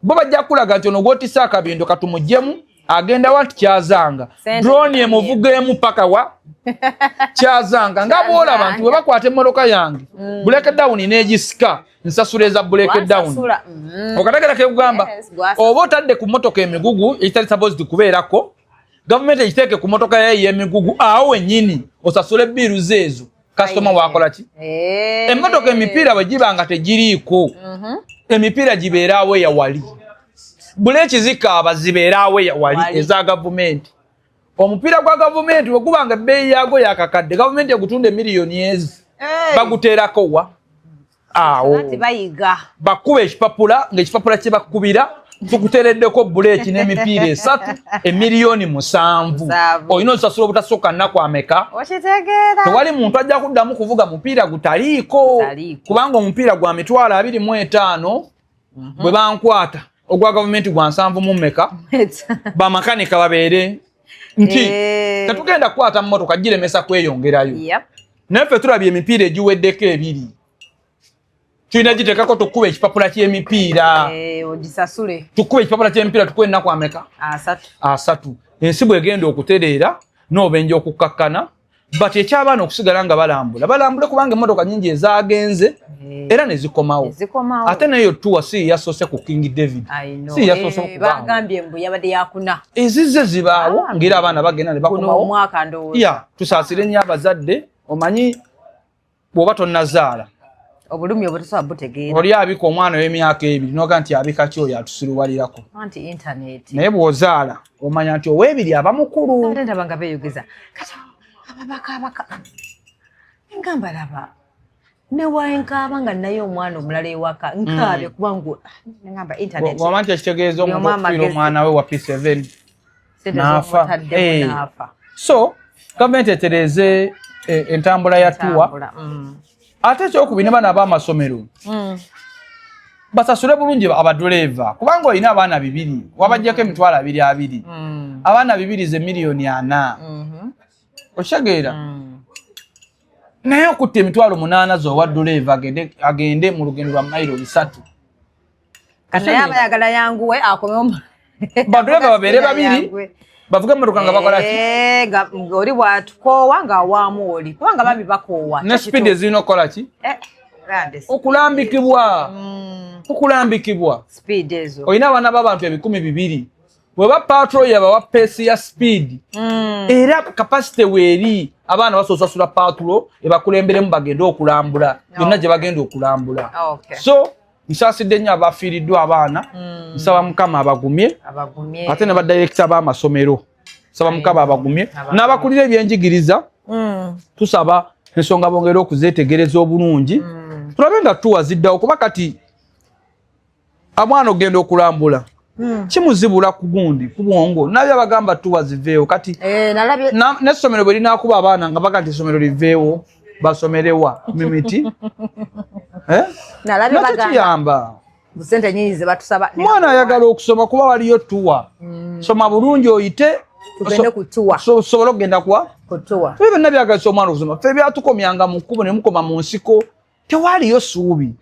bo bajja kulaga nti ono gw'otissa akabindo katumuggyemu agenda wanti Kyazanga drone emuvugeemu paka wa Kyazanga nga bwolaba nti bwe bakwata emmotoka yange buleke down n'egisika nsasula eza buleke down okategera kekugamba oba otadde ku mmotoka emigugu ekitali supposed kubeerako government ekiteeke ku motoka y'emigugu awo ennyini osasule biru zeezo customer wakola ki emmotoka emipiira bwe giba nga tegiriiko emipiira gibeera awo eyawali buleeki zikaaba zibeera awo eyawali eza gavumenti omupiira gwa gavumenti bwe guba nga ebbeeyi yaago yakakadde gavumenti egutunda miliyoni ezi baguteerako wa awo bakuba ekipapula ng'ekipapula kye bakubira tukuteereddeko buleeki n'emipiira 3 emiliyoni 7 olina osasula obutasooka nnaku ameka tewali muntu ajja kuddamu kuvuga mupiira gutaliiko kubanga omupiira gwa 25,000 bwe bankwata ogwa gavumenti gwa 7 bamakanika babeere nti tetugenda kukwata mmotoka giremesa kweyongerayo naffe tulabye emipiira egiweddeko 2 tulina giteekako tukuba ekipapula ky'emipiira ogisasule tukuba ekipapula ky'emipiira tukuba ennaku ameka 3 ensi bwegenda okutereera n'obenja okukkakkana but ekyabaana okusigala nga balambule kubanga emmotoka nyingi ezaagenze era ne zikomawo ate nayo tuwa si yasoose ku King David si yasoose bagambye mbu yabadde yakuna ezizze zibaawo ng'era abaana bagenda ne bakomawo tusaasire nnyo abazadde omanyi bw'oba tonnazaala obulumi obutosobola butegeera oli abika omwana w'emyaka 2 noga nti abika ki oyo atusiruwalirako anti internet naye bw'ozaala omanya nti ow'ebiri aba mukulu ate ndaba nga beeyogeza kati abaka ngamba laba ne waenkaaba nga naye omwana omulala ewaka nkaabe kubanga ngamba internet wama nti ekitegeeza omuntu okufiira omwana we wa P7 n'afa so gavumenti etereze entambula ya tuwa ate ekyokubiri ne baana ab'amasomero basasule bulungi abaduleeva kubanga olina abaana 2 wabajjako emitwalo 2 abaana 2 ze miliyoni 4 okitegeera naye okutta emitwalo 8 z'owa duleeva agende mu lugendo lwa mayiro 3 naye abayagala yanguwe akomewo baduleeva babeere 2 bavuga emmotoka nga bakola ki oli bw'atukoowa ng'awaamu oli kubanga babi bakoowa ne speed ezirina okukola ki okulambikibwa speed ezo olina abaana b'abantu 200,000 bwe ba patrol yabawa peesi ya speed era capacity weeri abaana basosasula patrol ebakulemberemu bagende okulambula yonna gye bagenda okulambula so nsaasidde nnyo abafiiriddwa abaana nsaba mukama abagumye ate ne badirekita b'amasomero nsaba mukama abagumye n'abakulira ebyenjigiriza tusaba ensonga bongere okuzeetegereza obulungi tulabe nga tuwa ziddawo kuba kati amwana ogenda okulambula kimuzibula ku gundi ku bwongo nabyo abagamba tuwa ziveewo kati n'essomero bwe linaakuba abaana nga baga nti essomero liveewo basomerewa mimiti nakyo kiyamba mwana ayagala okusoma kuba waliyo tuwa soma bulungi oyite sobole okugenda kutuwa ebyo byonna byagalisa omwana okusoma ffe byatukomyanga mu kkubo ne mukoma mu nsiko tewaliyo suubi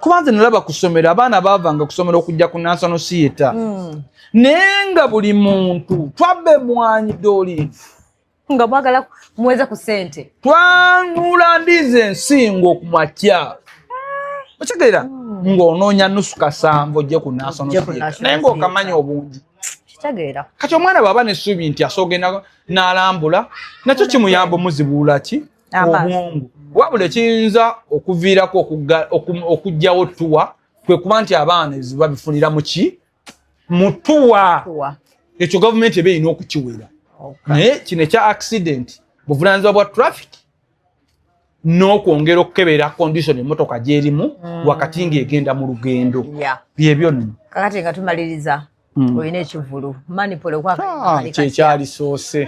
kubanze nalaba kusomera abaana baavanga kusomera okujja ku national theatre naye nga buli muntu twabbe mwanyi doli nga mwagala muweza ku ssente twanula ndize ensingo ku makya okitegeera ng'onoonya nusu kasanvu ojje ku national theatre naye ng'okamanya obungi kitegeera kati omwana bw'aba n'essuubi nti asoogenda n'alambula nakyo kimuyamba omuzibuula ki obwongo wabula ekiyinza okuviirako okuggyawo tuwa kwe kuba nti abaana eziba bifunira mu ki mu tuwa ekyo gavumenti eba erina okukiwera naye kino ekya accident buvunaanyizibwa bwa traffic n'okwongera okukebera condition emmotoka gy'erimu wakati ng'egenda mu lugendo byebyo nno kakati nga tumaliriza olina ekivulu manipolo kyekyalisoose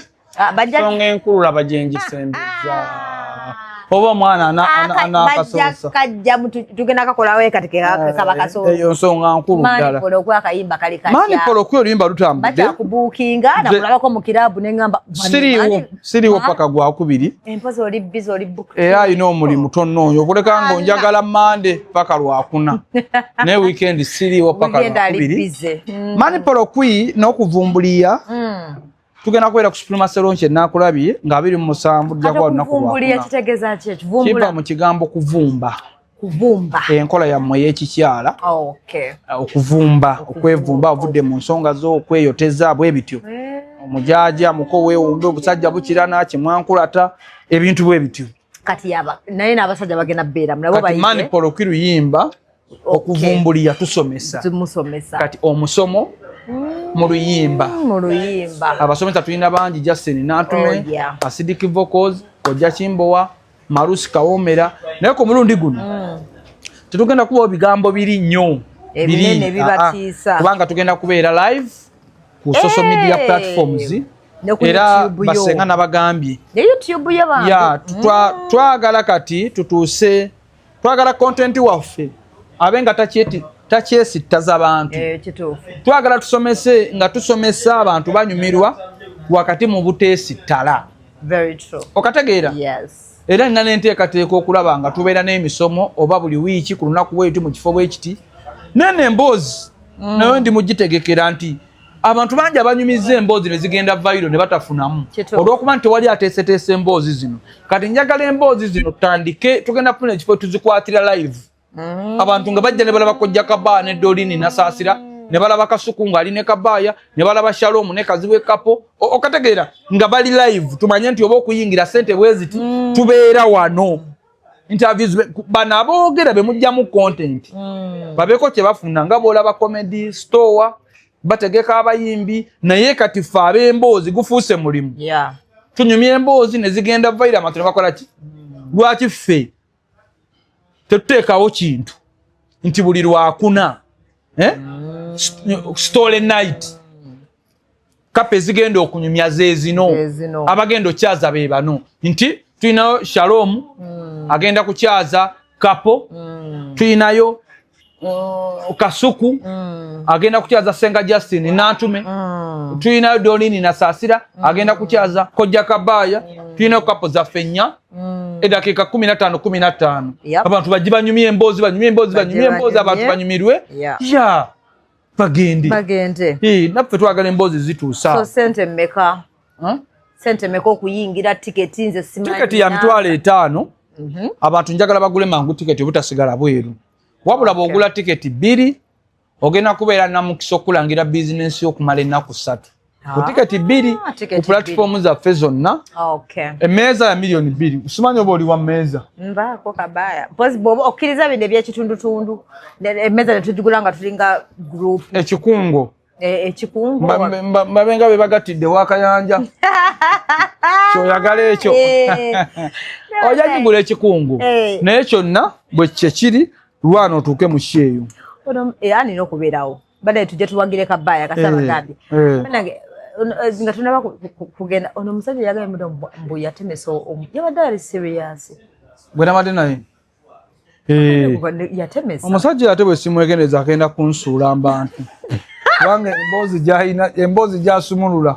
songa enkulula bagyengisembeza oba omwana anakasoosa kajja tugenda kakolawo kati kaba kasoosa eyo nsonga nkulu ddala manipolo kwakayimba kali katya manipolo kwe oluyimba lutambudde bakyakubuukinga nakulabako mu kiraabu neŋŋamba siriiwo paka gwakubiri empozi oli bizi oli book era alina omulimu tonnoonya okuleka nga onjagala mande paka lwakuna naye weekend siriiwo paka lwakubiri manipolo kwi n'okuvumbuliya tugenda kubeera ku supremacy launch ennakulabye nga 27 jja kuba lunaku lwakuna kiva mu kigambo kuvumba enkola yammwe ey'ekikyala okuvumba okwevumba ovudde mu nsonga z'okweyoteza bwe bityo mujaja mukowe umbe obusajja bukirana kimwankulata ebintu bwe bityo kati yaba naye n'abasajja bagenda beera mlabo bayiye kati mani polo kiruyimba okuvumbulira tusomesa kati omusomo mu luyimba abasomesa tulina bangi Justin Nantume Acidic Vocals Kojja Kimbowa Marusi Kawomera naye ku mulundi guno tetugenda kuba bigambo biri nnyo ebinene bibatiisa kubanga tugenda kubeera live ku social media platforms era basenga nabagambye YouTube y'abantu ya twagala kati tutuuse twagala content waffe abenga takyesittaza abantu kituufu twagala tusomese nga tusomesa abantu banyumirwa wakati mu buteesittala very true okategeera yes era nina n'enteekateeka okulaba nga tubeera n'emisomo oba buli wiiki ku lunaku bwetu mu kifo bwekiti nene emboozi nayo ndi mugitegekera nti abantu bangi abanyumiza emboozi ne zigenda vairo ne batafunamu olw'okuba nti tewali ateeseteese emboozi zino kati njagala emboozi zino tutandike tugenda kufuna ekifo tuzikwatira live abantu nga bajja ne balaba Kojja Kabaya ne Dolini Nasaasira ne balaba Kasuku ng'ali ne Kabaya ne balaba Shalom ne Kazibu Kapo okategeera nga bali live tumanye nti oba okuyingira ssente bweziti tubeera wano interviews bana aboogera be mujjamu content babeeko kye bafuna nga boolaba comedy store bategeka abayimbi naye kati ffe ab'emboozi gufuuse mulimu tunyumya emboozi ne zigenda vaira amatu ne bakola ki lwaki ffe tetuteekawo kintu nti buli lwakuna story night kape zigenda okunyumya zezino abagenda okyaza be bano nti tulinayo Shalom agenda kukyaza Kapo tulinayo Kasuku agenda kukyaza Senga Justin Nantume tulinayo Dolini Nasaasira agenda kukyaza Kojja Kabaya tulinayo Kapo za Fenya edakika 15 abantu bajibanyumye emboozi abantu banyumirwe ya bagende naffe twagala emboozi zituusa so sente mmeka okuyingira tiketi nze simanyi tiketi ya $5 abantu njagala bagule mangu tiketi obutasigala bweru wabula bw'ogula tiketi 2 ogenda kubeera namukisa okulangira bizinensi okumala ennaku 3 ku tiketi 2 ku platform zaffe zonna emmeeza ya $2,000,000 usimanyi oba oli wa mmeeza nvaako Kabaya okkiriza bino ebyekitundutundu emmeeza netugigula nga tulinga group ekikungo babenga be bagatidde wakayanja kyoyagala ekyo ojja kigula ekikungu naye kyonna bwe kyekiri lwana otuuke mu kyeyo anina okubeerawo badaye tujja tuwagire Kabaya kasabagambye nga tunaba kugenda ono omusajja yagambye mbu yatemesa yabadde ali serious bwe nabadde naye yatemesa omusajja ate bwe simwegendeza agenda kunsuula mbantu kubanga emboozi gyasumulula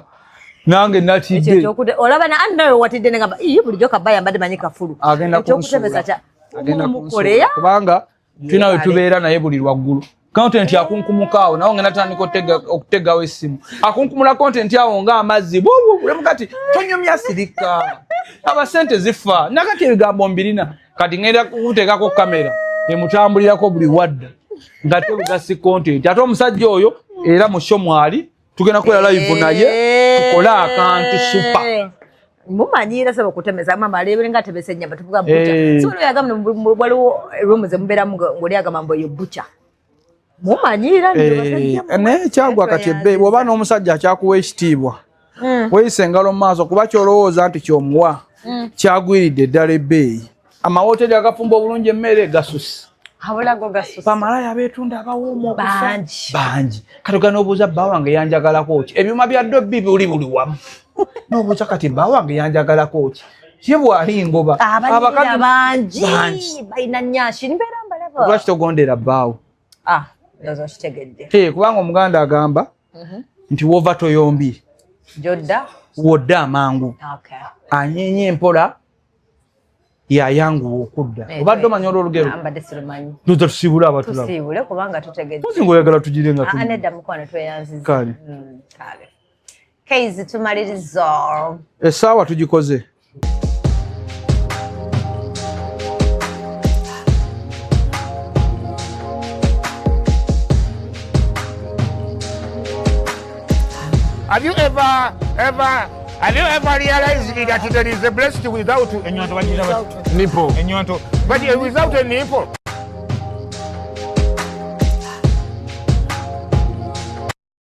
nange natidde olaba nawe watidde negamba bulijjo Kabaya mbadde manyi kafulu agenda kunsuula kubanga tulina we tubeera naye buli lwaggulu content yakunkumukaawo nawe ngenda tandika okutegawo essimu akunkumula content awo ng'amazzi bulemu kati tonyumya sirika abasente zifa nakati ebigambo mbirina kati ngenda kuteekako kamera emutambulirako buli wadda nga tebugasi content ate omusajja oyo era mu show mwali tugenda kubeera live naye tukole akantu super mumanyira saba kutemeza mama alebere nga tebese ennyama tuvuga bucha so yagamne waliwo room ze mubera ngoli agamba mbo yo bucha mumanyira ne kyagwa kati ebbe bwoba n'omusajja akyakuwa ekitiibwa weyise engalo mu maaso kuba kyolowooza nti kyomuwa kyagwiridde ddala ebbeeyi amawoteri agafumba obulungi emmere gasusi habulago gasusi bamalaya abeetunda abawoomu bangi kati ogana obuuza bba wange yanjagalako ki ebyuma bya dobbi buli wamu n'obuuza kati bba wange yanjagalako ki ye bwali ngoba abakazi bangi balina nnyashi mbeera mbalaba lwaki togondera bbaawo ndoza kitegedde kubanga omuganda agamba nti wova toyombi wodda amangu anyeenya empola yayanguwa okudda obadde omanya olwolugero tuza tusiibule abatulabaoyagala tugire nga kale Keizi tumaliriza essaawa tugikoze Have you ever realized that there is a breast without a nipple? But without a nipple.